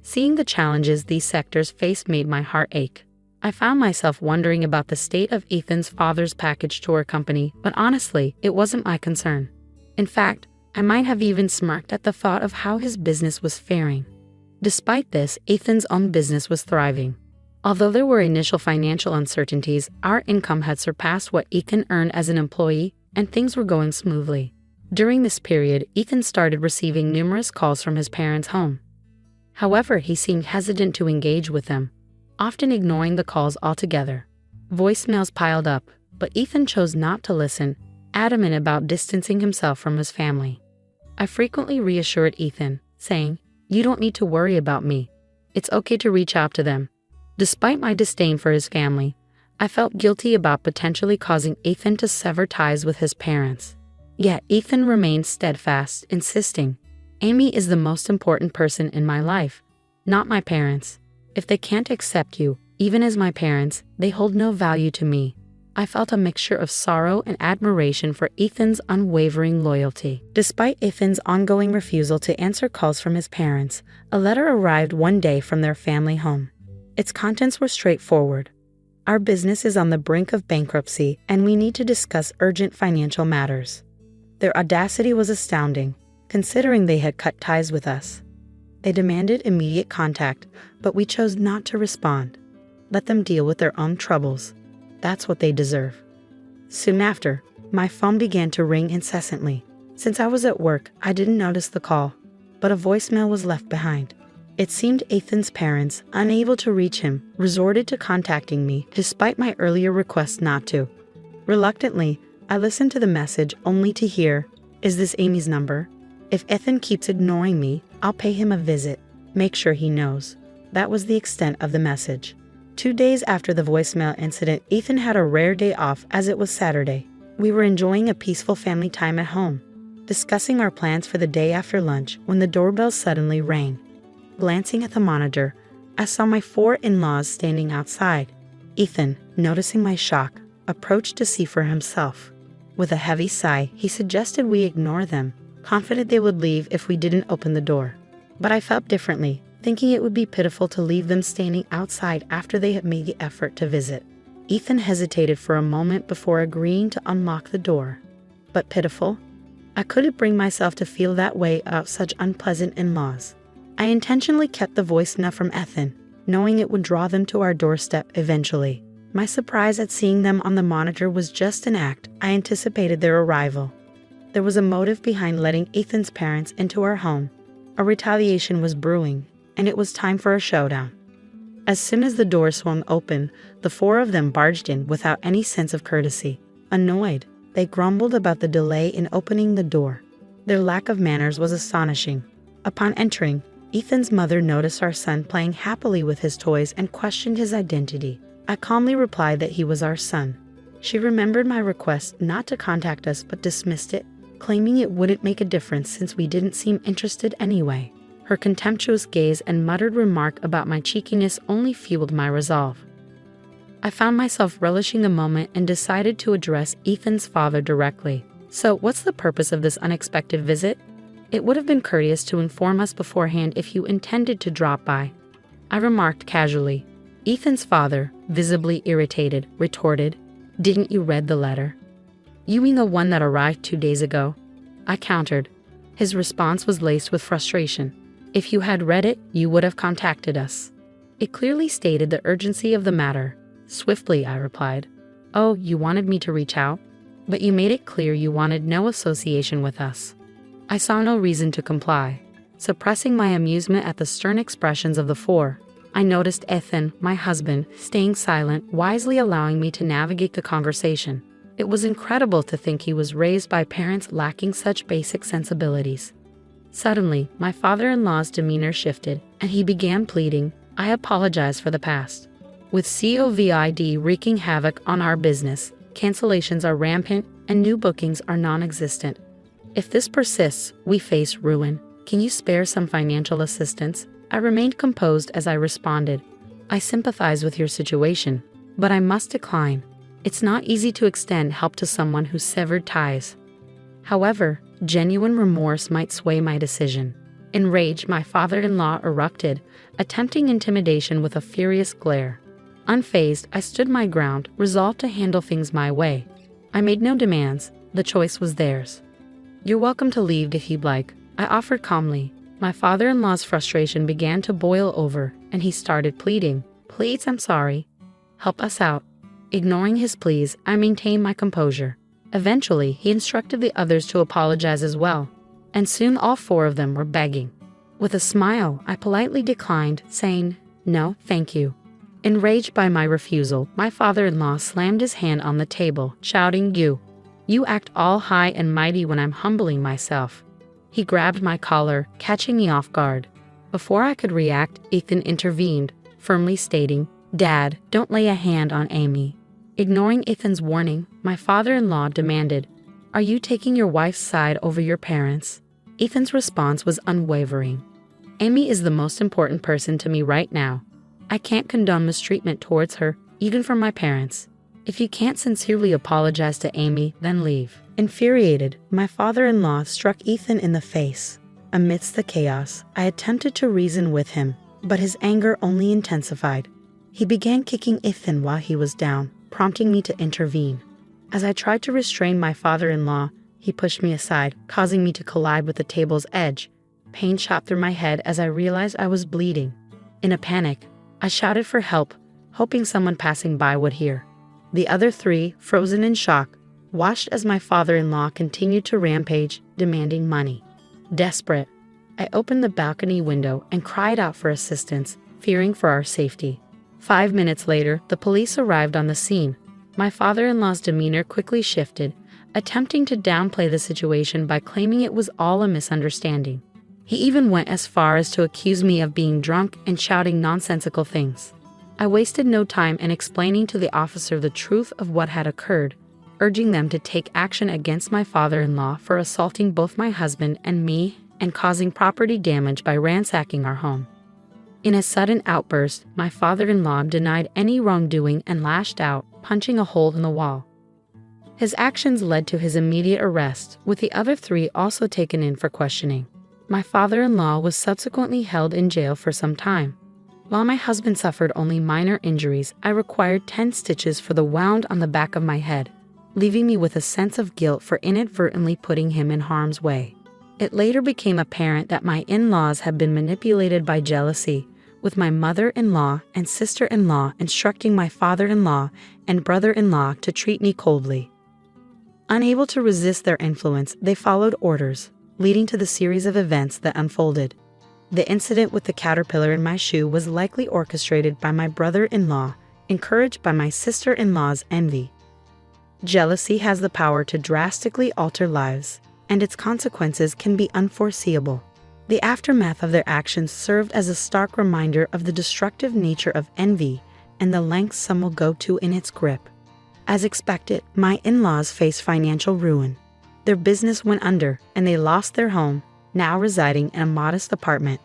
Seeing the challenges these sectors faced made my heart ache. I found myself wondering about the state of Ethan's father's package tour company, but honestly, it wasn't my concern. In fact, I might have even smirked at the thought of how his business was faring. Despite this, Ethan's own business was thriving. Although there were initial financial uncertainties, our income had surpassed what Ethan earned as an employee, and things were going smoothly. During this period, Ethan started receiving numerous calls from his parents' home. However, he seemed hesitant to engage with them, often ignoring the calls altogether. Voicemails piled up, but Ethan chose not to listen, adamant about distancing himself from his family. I frequently reassured Ethan, saying, "You don't need to worry about me. It's okay to reach out to them." Despite my disdain for his family, I felt guilty about potentially causing Ethan to sever ties with his parents. Yet Ethan remained steadfast, insisting, "Amy is the most important person in my life, not my parents. If they can't accept you, even as my parents, they hold no value to me." I felt a mixture of sorrow and admiration for Ethan's unwavering loyalty. Despite Ethan's ongoing refusal to answer calls from his parents, a letter arrived one day from their family home. Its contents were straightforward. "Our business is on the brink of bankruptcy, and we need to discuss urgent financial matters." Their audacity was astounding, considering they had cut ties with us. They demanded immediate contact, but we chose not to respond. Let them deal with their own troubles. That's what they deserve. Soon after, my phone began to ring incessantly. Since I was at work, I didn't notice the call, but a voicemail was left behind. It seemed Ethan's parents, unable to reach him, resorted to contacting me despite my earlier request not to. Reluctantly, I listened to the message only to hear, "Is this Amy's number? If Ethan keeps ignoring me, I'll pay him a visit. Make sure he knows." That was the extent of the message. 2 days after the voicemail incident, Ethan had a rare day off as it was Saturday. We were enjoying a peaceful family time at home, discussing our plans for the day after lunch when the doorbell suddenly rang. Glancing at the monitor, I saw my 4 in-laws standing outside. Ethan, noticing my shock, approached to see for himself. With a heavy sigh, he suggested we ignore them, confident they would leave if we didn't open the door. But I felt differently, thinking it would be pitiful to leave them standing outside after they had made the effort to visit. Ethan hesitated for a moment before agreeing to unlock the door. But pitiful? I couldn't bring myself to feel that way about such unpleasant in-laws. I intentionally kept the voicemail from Ethan, knowing it would draw them to our doorstep eventually. My surprise at seeing them on the monitor was just an act. I anticipated their arrival. There was a motive behind letting Ethan's parents into our home. A retaliation was brewing, and it was time for a showdown. As soon as the door swung open, the four of them barged in without any sense of courtesy. Annoyed, they grumbled about the delay in opening the door. Their lack of manners was astonishing. Upon entering, Ethan's mother noticed our son playing happily with his toys and questioned his identity. I calmly replied that he was our son. She remembered my request not to contact us but dismissed it, claiming it wouldn't make a difference since we didn't seem interested anyway. Her contemptuous gaze and muttered remark about my cheekiness only fueled my resolve. I found myself relishing the moment and decided to address Ethan's father directly. "So, what's the purpose of this unexpected visit? It would have been courteous to inform us beforehand if you intended to drop by," I remarked casually. Ethan's father, visibly irritated, retorted, "Didn't you read the letter? You mean the one that arrived 2 days ago?" I countered. His response was laced with frustration. "If you had read it, you would have contacted us." It clearly stated the urgency of the matter. Swiftly, I replied. "Oh, you wanted me to reach out? But you made it clear you wanted no association with us." I saw no reason to comply. Suppressing my amusement at the stern expressions of the four, I noticed Ethan, my husband, staying silent, wisely allowing me to navigate the conversation. It was incredible to think he was raised by parents lacking such basic sensibilities. Suddenly, my father-in-law's demeanor shifted, and he began pleading, "I apologize for the past. With COVID wreaking havoc on our business, cancellations are rampant and new bookings are non-existent. If this persists, we face ruin. Can you spare some financial assistance?" I remained composed as I responded, "I sympathize with your situation, but I must decline. It's not easy to extend help to someone who's severed ties." However, genuine remorse might sway my decision. Enraged, my father-in-law erupted, attempting intimidation with a furious glare. Unfazed, I stood my ground, resolved to handle things my way. I made no demands. The choice was theirs. "You're welcome to leave if you'd like," I offered calmly. My father-in-law's frustration began to boil over, and he started pleading, "Please, I'm sorry. Help us out." Ignoring his pleas, I maintained my composure. Eventually, he instructed the others to apologize as well, and soon all four of them were begging. With a smile, I politely declined, saying, "No, thank you." Enraged by my refusal, my father-in-law slammed his hand on the table, shouting, You act all high and mighty when I'm humbling myself." He grabbed my collar, catching me off guard. Before I could react, Ethan intervened, firmly stating, "Dad, don't lay a hand on Amy." Ignoring Ethan's warning, my father-in-law demanded, "Are you taking your wife's side over your parents?" Ethan's response was unwavering. "Amy is the most important person to me right now. I can't condone mistreatment towards her, even from my parents. If you can't sincerely apologize to Amy, then leave." Infuriated, my father-in-law struck Ethan in the face. Amidst the chaos, I attempted to reason with him, but his anger only intensified. He began kicking Ethan while he was down, prompting me to intervene. As I tried to restrain my father-in-law, he pushed me aside, causing me to collide with the table's edge. Pain shot through my head as I realized I was bleeding. In a panic, I shouted for help, hoping someone passing by would hear. The other three, frozen in shock, watched as my father-in-law continued to rampage, demanding money. Desperate, I opened the balcony window and cried out for assistance, fearing for our safety. 5 minutes later, the police arrived on the scene. My father-in-law's demeanor quickly shifted, attempting to downplay the situation by claiming it was all a misunderstanding. He even went as far as to accuse me of being drunk and shouting nonsensical things. I wasted no time in explaining to the officer the truth of what had occurred, urging them to take action against my father-in-law for assaulting both my husband and me and causing property damage by ransacking our home. In a sudden outburst, my father-in-law denied any wrongdoing and lashed out, punching a hole in the wall. His actions led to his immediate arrest, with the other 3 also taken in for questioning. My father-in-law was subsequently held in jail for some time. While my husband suffered only minor injuries, I required 10 stitches for the wound on the back of my head, leaving me with a sense of guilt for inadvertently putting him in harm's way. It later became apparent that my in-laws had been manipulated by jealousy, with my mother-in-law and sister-in-law instructing my father-in-law and brother-in-law to treat me coldly. Unable to resist their influence, they followed orders, leading to the series of events that unfolded. The incident with the caterpillar in my shoe was likely orchestrated by my brother-in-law, encouraged by my sister-in-law's envy. Jealousy has the power to drastically alter lives, and its consequences can be unforeseeable. The aftermath of their actions served as a stark reminder of the destructive nature of envy and the lengths some will go to in its grip. As expected, my in-laws faced financial ruin. Their business went under, and they lost their home, now residing in a modest apartment.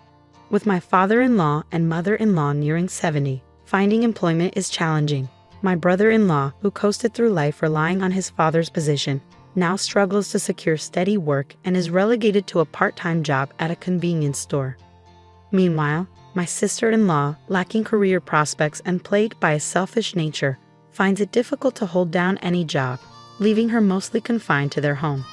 With my father-in-law and mother-in-law nearing 70, finding employment is challenging. My brother-in-law, who coasted through life relying on his father's position, now struggles to secure steady work and is relegated to a part-time job at a convenience store. Meanwhile, my sister-in-law, lacking career prospects and plagued by a selfish nature, finds it difficult to hold down any job, leaving her mostly confined to their home.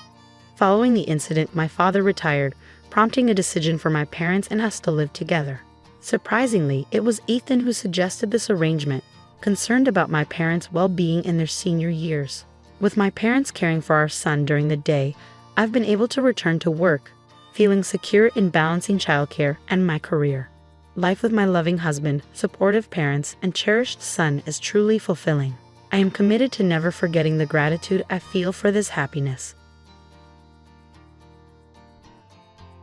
Following the incident, my father retired, prompting a decision for my parents and us to live together. Surprisingly, it was Ethan who suggested this arrangement, concerned about my parents' well-being in their senior years. With my parents caring for our son during the day, I've been able to return to work, feeling secure in balancing childcare and my career. Life with my loving husband, supportive parents, and cherished son is truly fulfilling. I am committed to never forgetting the gratitude I feel for this happiness.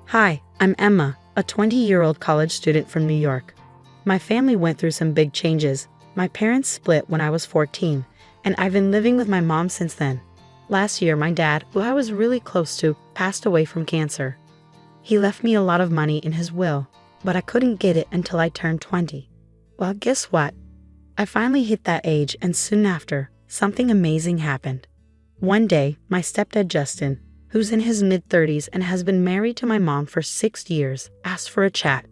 Hi, I'm Emma, a 20-year-old college student from New York. My family went through some big changes. My parents split when I was 14, and I've been living with my mom since then. Last year, my dad, who I was really close to, passed away from cancer. He left me a lot of money in his will, but I couldn't get it until I turned 20. Well, guess what? I finally hit that age, and soon after, something amazing happened. One day, my stepdad Justin, who's in his mid-30s and has been married to my mom for 6 years, asked for a chat.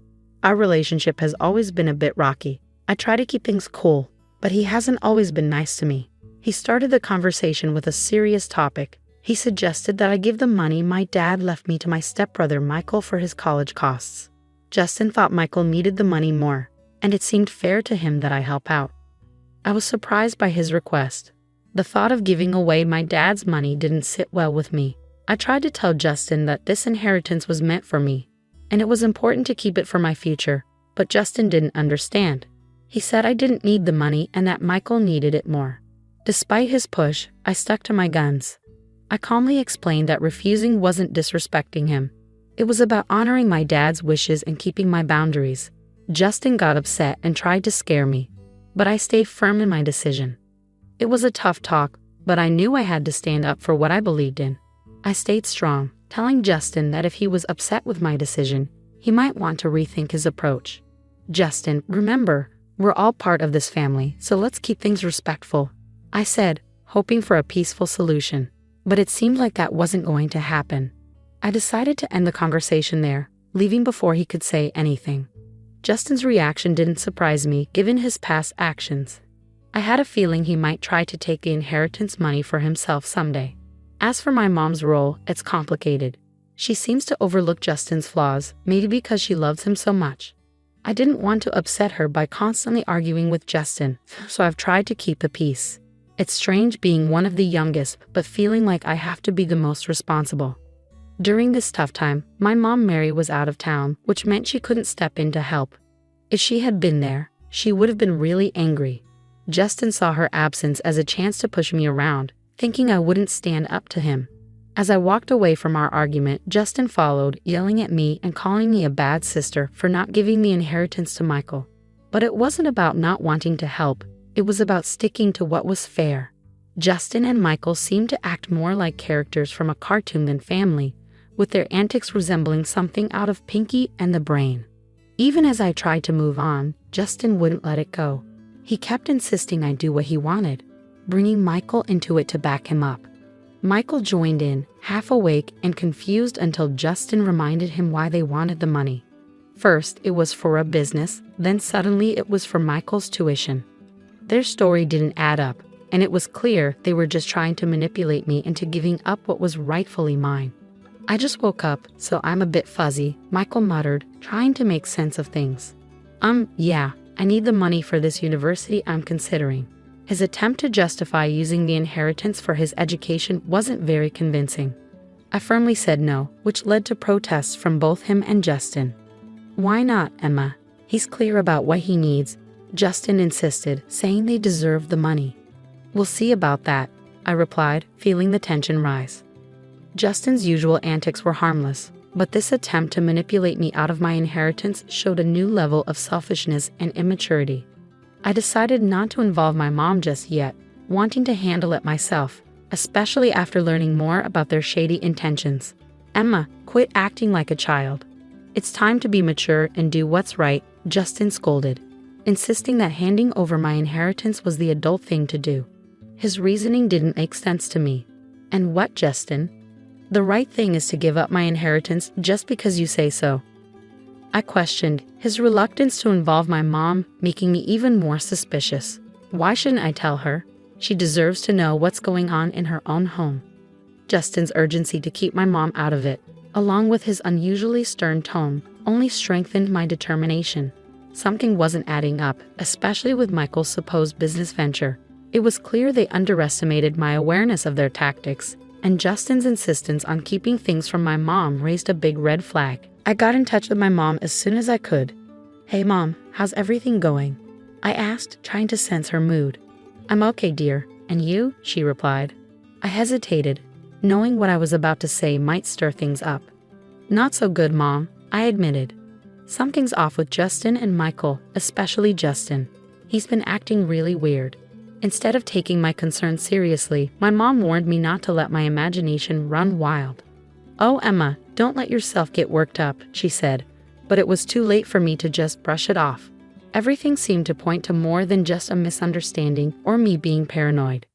Our relationship has always been a bit rocky. I try to keep things cool, but he hasn't always been nice to me. He started the conversation with a serious topic. He suggested that I give the money my dad left me to my stepbrother Michael for his college costs. Justin thought Michael needed the money more, and it seemed fair to him that I help out. I was surprised by his request. The thought of giving away my dad's money didn't sit well with me. I tried to tell Justin that this inheritance was meant for me, and it was important to keep it for my future, but Justin didn't understand. He said I didn't need the money and that Michael needed it more. Despite his push, I stuck to my guns. I calmly explained that refusing wasn't disrespecting him. It was about honoring my dad's wishes and keeping my boundaries. Justin got upset and tried to scare me, but I stayed firm in my decision. It was a tough talk, but I knew I had to stand up for what I believed in. I stayed strong, telling Justin that if he was upset with my decision, he might want to rethink his approach. Justin, remember, we're all part of this family, so let's keep things respectful, I said, hoping for a peaceful solution. But it seemed like that wasn't going to happen. I decided to end the conversation there, leaving before he could say anything. Justin's reaction didn't surprise me, given his past actions. I had a feeling he might try to take the inheritance money for himself someday. As for my mom's role, it's complicated. She seems to overlook Justin's flaws, maybe because she loves him so much. I didn't want to upset her by constantly arguing with Justin, so I've tried to keep the peace. It's strange being one of the youngest, but feeling like I have to be the most responsible. During this tough time, my mom Mary was out of town, which meant she couldn't step in to help. If she had been there, she would have been really angry. Justin saw her absence as a chance to push me around, thinking I wouldn't stand up to him. As I walked away from our argument, Justin followed, yelling at me and calling me a bad sister for not giving the inheritance to Michael. But it wasn't about not wanting to help. It was about sticking to what was fair. Justin and Michael seemed to act more like characters from a cartoon than family, with their antics resembling something out of Pinky and the Brain. Even as I tried to move on, Justin wouldn't let it go. He kept insisting I do what he wanted, bringing Michael into it to back him up. Michael joined in, half awake and confused until Justin reminded him why they wanted the money. First, it was for a business, then suddenly it was for Michael's tuition. Their story didn't add up, and it was clear they were just trying to manipulate me into giving up what was rightfully mine. I just woke up, so I'm a bit fuzzy, Michael muttered, trying to make sense of things. Yeah, I need the money for this university I'm considering. His attempt to justify using the inheritance for his education wasn't very convincing. I firmly said no, which led to protests from both him and Justin. Why not, Emma? He's clear about what he needs, Justin insisted, saying they deserve the money. We'll see about that, I replied, feeling the tension rise. Justin's usual antics were harmless, but this attempt to manipulate me out of my inheritance showed a new level of selfishness and immaturity. I decided not to involve my mom just yet, wanting to handle it myself, especially after learning more about their shady intentions. Emma, quit acting like a child. It's time to be mature and do what's right, Justin scolded, insisting that handing over my inheritance was the adult thing to do. His reasoning didn't make sense to me. And what, Justin? The right thing is to give up my inheritance just because you say so. I questioned, his reluctance to involve my mom making me even more suspicious. Why shouldn't I tell her? She deserves to know what's going on in her own home. Justin's urgency to keep my mom out of it, along with his unusually stern tone, only strengthened my determination. Something wasn't adding up, especially with Michael's supposed business venture. It was clear they underestimated my awareness of their tactics, and Justin's insistence on keeping things from my mom raised a big red flag. I got in touch with my mom as soon as I could. Hey Mom, how's everything going? I asked, trying to sense her mood. I'm okay, dear. And you? She replied. I hesitated, knowing what I was about to say might stir things up. Not so good, Mom, I admitted. Something's off with Justin and Michael, especially Justin. He's been acting really weird. Instead of taking my concerns seriously, my mom warned me not to let my imagination run wild. Oh, Emma, don't let yourself get worked up, she said, but it was too late for me to just brush it off. Everything seemed to point to more than just a misunderstanding or me being paranoid.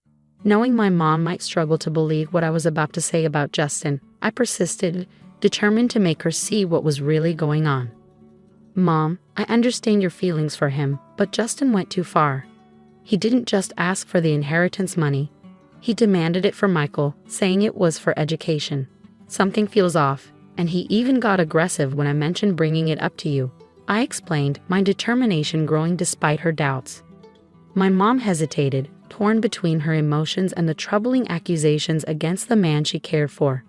Knowing my mom might struggle to believe what I was about to say about Justin, I persisted, determined to make her see what was really going on. Mom, I understand your feelings for him, but Justin went too far. He didn't just ask for the inheritance money. He demanded it for Michael, saying it was for education. Something feels off, and he even got aggressive when I mentioned bringing it up to you. I explained, my determination growing despite her doubts. My mom hesitated, torn between her emotions and the troubling accusations against the man she cared for.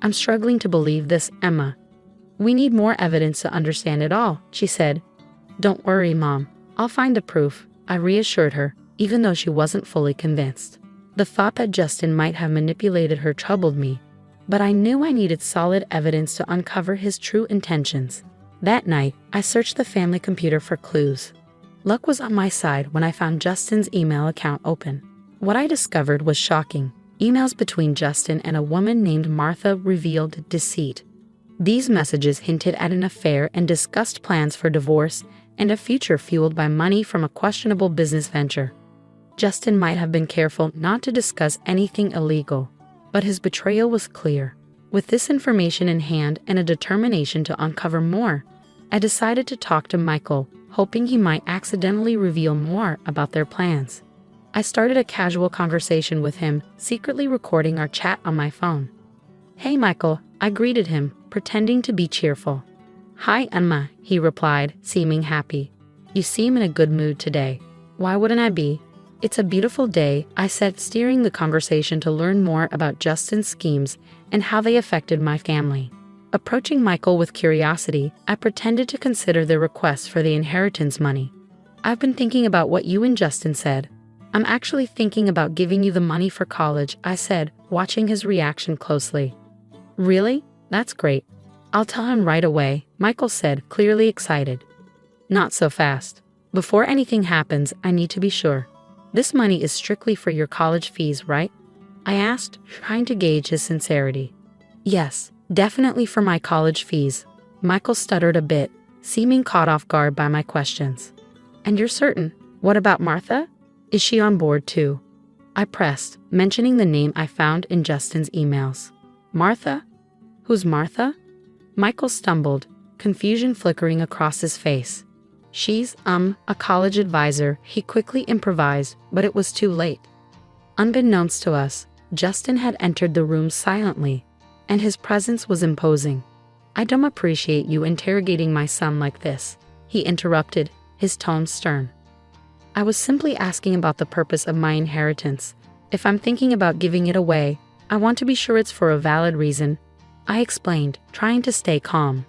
I'm struggling to believe this, Emma. We need more evidence to understand it all, she said. Don't worry, Mom. I'll find the proof, I reassured her, even though she wasn't fully convinced. The thought that Justin might have manipulated her troubled me, but I knew I needed solid evidence to uncover his true intentions. That night, I searched the family computer for clues. Luck was on my side when I found Justin's email account open. What I discovered was shocking. Emails between Justin and a woman named Martha revealed deceit. These messages hinted at an affair and discussed plans for divorce and a future fueled by money from a questionable business venture. Justin might have been careful not to discuss anything illegal, but his betrayal was clear. With this information in hand and a determination to uncover more, I decided to talk to Michael, hoping he might accidentally reveal more about their plans. I started a casual conversation with him, secretly recording our chat on my phone. Hey Michael, I greeted him, pretending to be cheerful. Hi Emma, he replied, seeming happy. You seem in a good mood today. Why wouldn't I be? It's a beautiful day, I said, steering the conversation to learn more about Justin's schemes and how they affected my family. Approaching Michael with curiosity, I pretended to consider the request for the inheritance money. I've been thinking about what you and Justin said. I'm actually thinking about giving you the money for college, I said, watching his reaction closely. Really? That's great. I'll tell him right away, Michael said, clearly excited. Not so fast. Before anything happens, I need to be sure. This money is strictly for your college fees, right? I asked, trying to gauge his sincerity. Yes, definitely for my college fees. Michael stuttered a bit, seeming caught off guard by my questions. "And you're certain? What about Martha? Is she on board too?" I pressed, mentioning the name I found in Justin's emails. "Martha? Who's Martha?" Michael stumbled, confusion flickering across his face. "She's, a college advisor," he quickly improvised, but it was too late. Unbeknownst to us, Justin had entered the room silently, and his presence was imposing. "I don't appreciate you interrogating my son like this," he interrupted, his tone stern. "I was simply asking about the purpose of my inheritance. If I'm thinking about giving it away, I want to be sure it's for a valid reason," I explained, trying to stay calm.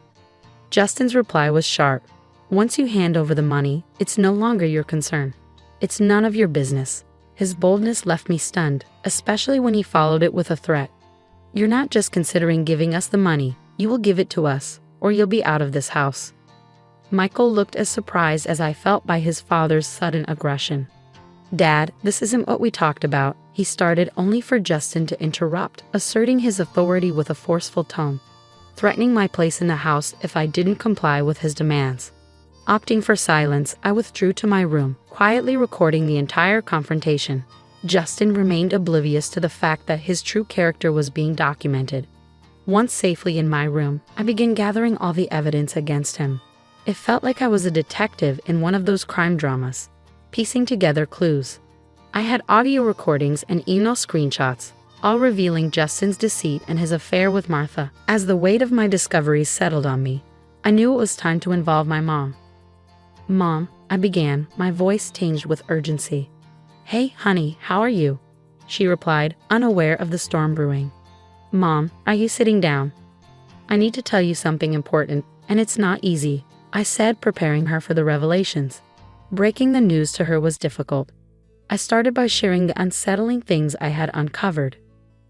Justin's reply was sharp. "Once you hand over the money, it's no longer your concern. It's none of your business." His boldness left me stunned, especially when he followed it with a threat. "You're not just considering giving us the money, you will give it to us, or you'll be out of this house." Michael looked as surprised as I felt by his father's sudden aggression. "Dad, this isn't what we talked about," he started, only for Justin to interrupt, asserting his authority with a forceful tone, threatening my place in the house if I didn't comply with his demands. Opting for silence, I withdrew to my room, quietly recording the entire confrontation. Justin remained oblivious to the fact that his true character was being documented. Once safely in my room, I began gathering all the evidence against him. It felt like I was a detective in one of those crime dramas, piecing together clues. I had audio recordings and email screenshots, all revealing Justin's deceit and his affair with Martha. As the weight of my discoveries settled on me, I knew it was time to involve my mom. "Mom," I began, my voice tinged with urgency. "Hey, honey, how are you?" she replied, unaware of the storm brewing. "Mom, are you sitting down? I need to tell you something important, and it's not easy," I said, preparing her for the revelations. Breaking the news to her was difficult. I started by sharing the unsettling things I had uncovered.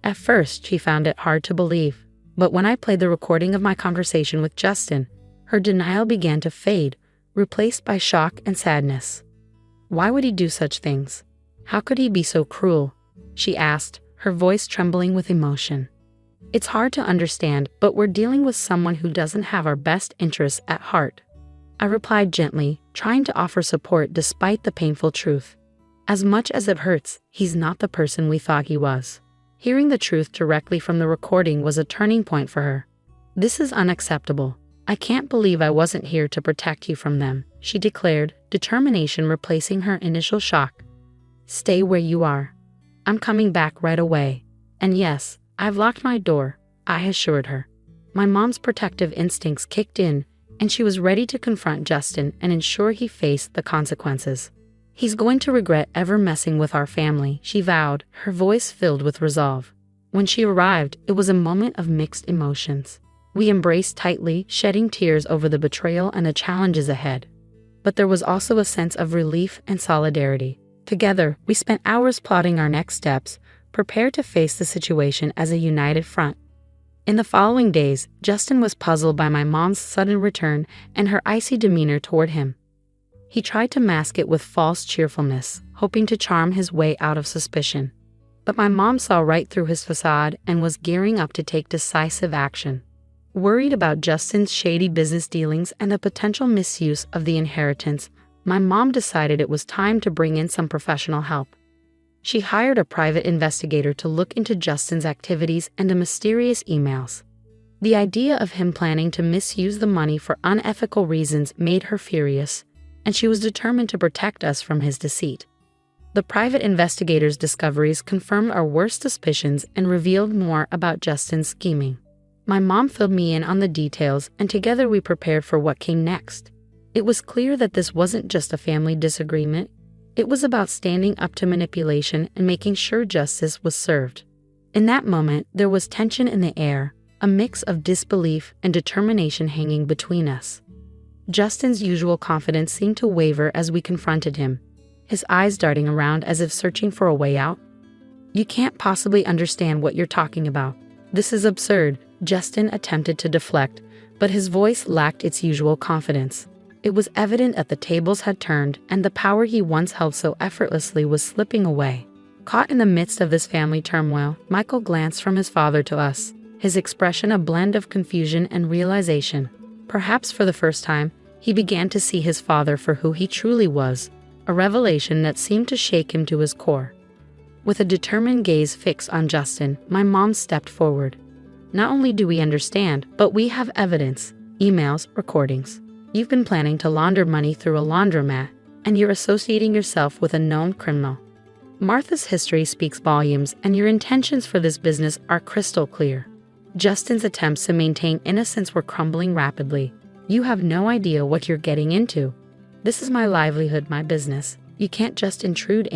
At first, she found it hard to believe, but when I played the recording of my conversation with Justin, her denial began to fade, replaced by shock and sadness. "Why would he do such things? How could he be so cruel?" she asked, her voice trembling with emotion. "It's hard to understand, but we're dealing with someone who doesn't have our best interests at heart," I replied gently, trying to offer support despite the painful truth. "As much as it hurts, he's not the person we thought he was." Hearing the truth directly from the recording was a turning point for her. "This is unacceptable. I can't believe I wasn't here to protect you from them," she declared, determination replacing her initial shock. "Stay where you are. I'm coming back right away. And yes, I've locked my door," I assured her. My mom's protective instincts kicked in, and she was ready to confront Justin and ensure he faced the consequences. "He's going to regret ever messing with our family," she vowed, her voice filled with resolve. When she arrived, it was a moment of mixed emotions. We embraced tightly, shedding tears over the betrayal and the challenges ahead. But there was also a sense of relief and solidarity. Together, we spent hours plotting our next steps, prepared to face the situation as a united front. In the following days, Justin was puzzled by my mom's sudden return and her icy demeanor toward him. He tried to mask it with false cheerfulness, hoping to charm his way out of suspicion. But my mom saw right through his facade and was gearing up to take decisive action. Worried about Justin's shady business dealings and the potential misuse of the inheritance, my mom decided it was time to bring in some professional help. She hired a private investigator to look into Justin's activities and the mysterious emails. The idea of him planning to misuse the money for unethical reasons made her furious, and she was determined to protect us from his deceit. The private investigator's discoveries confirmed our worst suspicions and revealed more about Justin's scheming. My mom filled me in on the details, and together we prepared for what came next. It was clear that this wasn't just a family disagreement. It was about standing up to manipulation and making sure justice was served. In that moment, there was tension in the air, a mix of disbelief and determination hanging between us. Justin's usual confidence seemed to waver as we confronted him, his eyes darting around as if searching for a way out. "You can't possibly understand what you're talking about. This is absurd," Justin attempted to deflect, but his voice lacked its usual confidence. It was evident that the tables had turned and the power he once held so effortlessly was slipping away. Caught in the midst of this family turmoil, Michael glanced from his father to us, his expression a blend of confusion and realization. Perhaps for the first time, He began to see his father for who he truly was, a revelation that seemed to shake him to his core. With a determined gaze fixed on Justin, my mom stepped forward. Not only do we understand, but we have evidence, emails, recordings. You've been planning to launder money through a laundromat, and you're associating yourself with a known criminal. Martha's history speaks volumes, and your intentions for this business are crystal clear. Justin's attempts to maintain innocence were crumbling rapidly. You have no idea what you're getting into. This is my livelihood, my business. You can't just intrude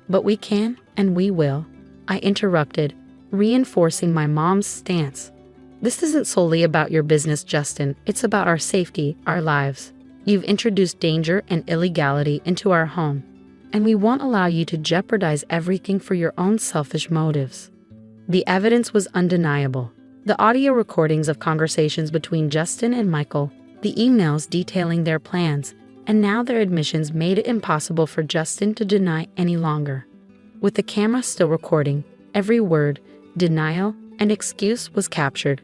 But we can, and we will. I interrupted, reinforcing my mom's stance. This isn't solely about your business, Justin. It's about our safety, our lives. You've introduced danger and illegality into our home, and we won't allow you to jeopardize everything for your own selfish motives. The evidence was undeniable. The audio recordings of conversations between Justin and Michael, the emails detailing their plans, and now their admissions made it impossible for Justin to deny any longer. With the camera still recording, every word, denial, and excuse was captured,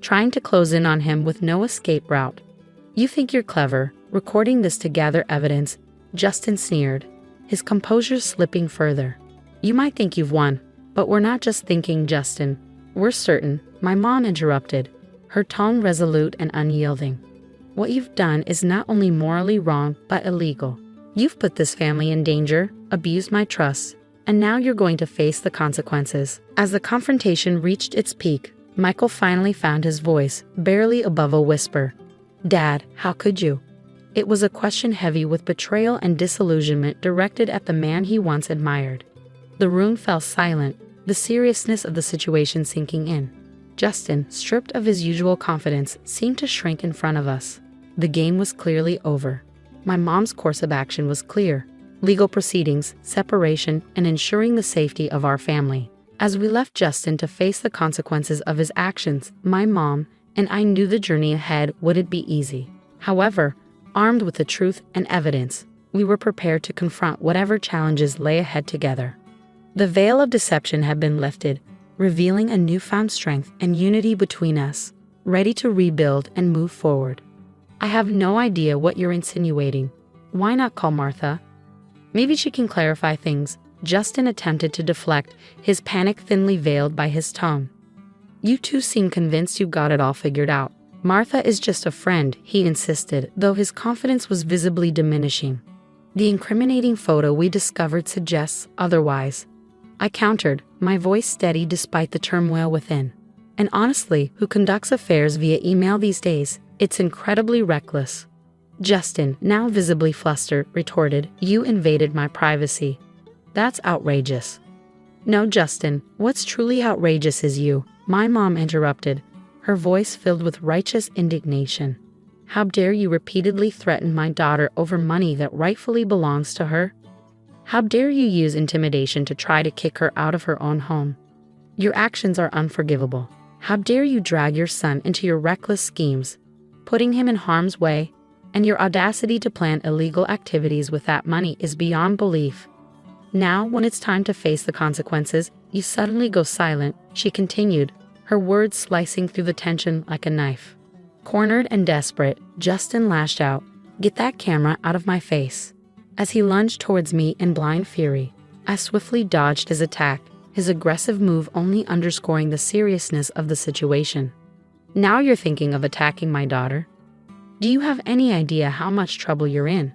trying to close in on him with no escape route. You think you're clever, recording this to gather evidence, Justin sneered, his composure slipping further. You might think you've won, but we're not just thinking, Justin. We're certain, my mom interrupted, her tone resolute and unyielding. What you've done is not only morally wrong, but illegal. You've put this family in danger, abused my trust, and now you're going to face the consequences. As the confrontation reached its peak, Michael finally found his voice, barely above a whisper. Dad, how could you? It was a question heavy with betrayal and disillusionment directed at the man he once admired. The room fell silent, the seriousness of the situation sinking in. Justin, stripped of his usual confidence, seemed to shrink in front of us. The game was clearly over. My mom's course of action was clear: legal proceedings, separation, and ensuring the safety of our family. As we left Justin to face the consequences of his actions, my mom and I knew the journey ahead wouldn't be easy. However, armed with the truth and evidence, we were prepared to confront whatever challenges lay ahead together. The veil of deception had been lifted, revealing a newfound strength and unity between us, ready to rebuild and move forward. I have no idea what you're insinuating. Why not call Martha? Maybe she can clarify things. Justin attempted to deflect, his panic thinly veiled by his tone. You two seem convinced you got it all figured out. Martha is just a friend, he insisted, though his confidence was visibly diminishing. The incriminating photo we discovered suggests otherwise. I countered, my voice steady despite the turmoil within. And honestly, who conducts affairs via email these days? It's incredibly reckless. Justin, now visibly flustered, retorted, You invaded my privacy. That's outrageous. No, Justin, what's truly outrageous is you, my mom interrupted, her voice filled with righteous indignation. How dare you repeatedly threaten my daughter over money that rightfully belongs to her? How dare you use intimidation to try to kick her out of her own home? Your actions are unforgivable. How dare you drag your son into your reckless schemes, putting him in harm's way, and your audacity to plan illegal activities with that money is beyond belief. Now, when it's time to face the consequences, you suddenly go silent, she continued, her words slicing through the tension like a knife. Cornered and desperate, Justin lashed out, Get that camera out of my face. As he lunged towards me in blind fury, I swiftly dodged his attack, his aggressive move only underscoring the seriousness of the situation. Now you're thinking of attacking my daughter? Do you have any idea how much trouble you're in?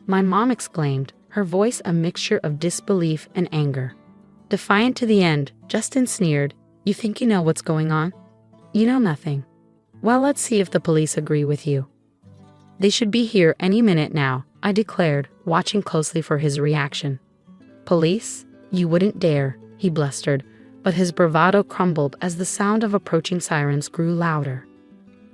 My mom exclaimed, her voice a mixture of disbelief and anger. Defiant to the end, Justin sneered, You think you know what's going on? You know nothing. Well, let's see if the police agree with you. They should be here any minute now, I declared, watching closely for his reaction. Police? You wouldn't dare, he blustered, but his bravado crumbled as the sound of approaching sirens grew louder.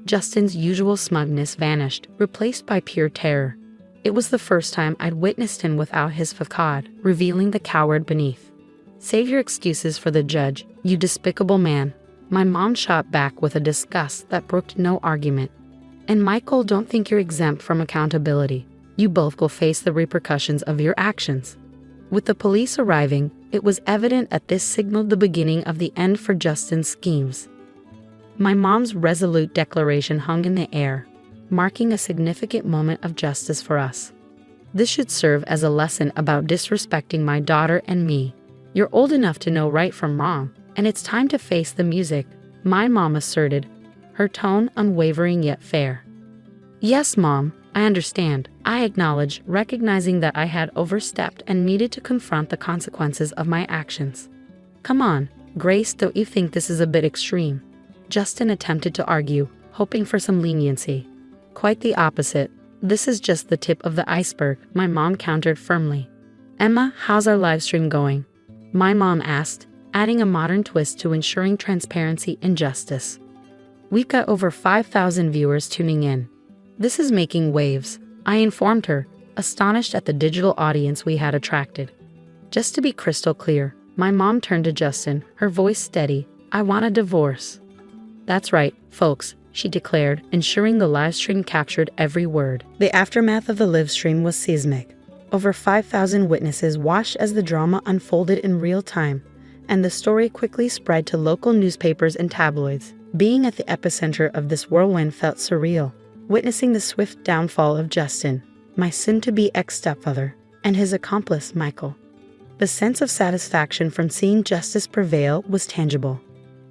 Justin's usual smugness vanished, replaced by pure terror. It was the first time I'd witnessed him without his facade, revealing the coward beneath. Save your excuses for the judge, you despicable man. My mom shot back with a disgust that brooked no argument. And Michael, don't think you're exempt from accountability. You both will face the repercussions of your actions. With the police arriving, it was evident that this signaled the beginning of the end for Justin's schemes. My mom's resolute declaration hung in the air. marking a significant moment of justice for us. This should serve as a lesson about disrespecting my daughter and me. You're old enough to know right from wrong, and it's time to face the music, my mom asserted, her tone unwavering yet fair. Yes, Mom, I understand. I acknowledge, recognizing that I had overstepped and needed to confront the consequences of my actions. Come on, Grace, don't you think this is a bit extreme? Justin attempted to argue, hoping for some leniency. Quite the opposite. This is just the tip of the iceberg, my mom countered firmly. Emma, how's our live stream going? My mom asked, adding a modern twist to ensuring transparency and justice. We've got over 5,000 viewers tuning in. This is making waves, I informed her, astonished at the digital audience we had attracted. Just to be crystal clear, my mom turned to Justin, her voice steady. I want a divorce. That's right, folks, she declared, ensuring the live stream captured every word. The aftermath of the live stream was seismic. Over 5,000 witnesses watched as the drama unfolded in real time, and the story quickly spread to local newspapers and tabloids. Being at the epicenter of this whirlwind felt surreal, witnessing the swift downfall of Justin, my soon-to-be ex-stepfather, and his accomplice, Michael. The sense of satisfaction from seeing justice prevail was tangible.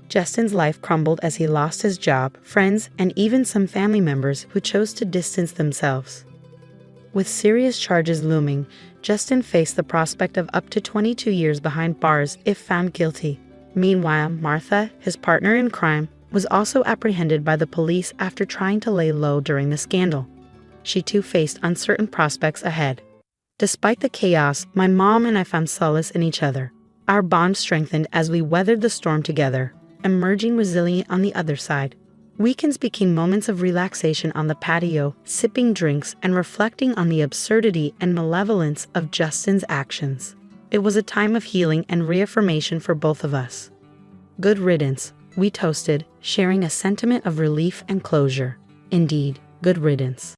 Justin's life crumbled as he lost his job, friends, and even some family members who chose to distance themselves. With serious charges looming, Justin faced the prospect of up to 22 years behind bars if found guilty. Meanwhile, Martha, his partner in crime, was also apprehended by the police after trying to lay low during the scandal. She too faced uncertain prospects ahead. Despite the chaos, my mom and I found solace in each other. Our bond strengthened as we weathered the storm together, emerging resilient on the other side. Weekends became moments of relaxation on the patio, sipping drinks and reflecting on the absurdity and malevolence of Justin's actions. It was a time of healing and reaffirmation for both of us. Good riddance, we toasted, sharing a sentiment of relief and closure. Indeed, good riddance.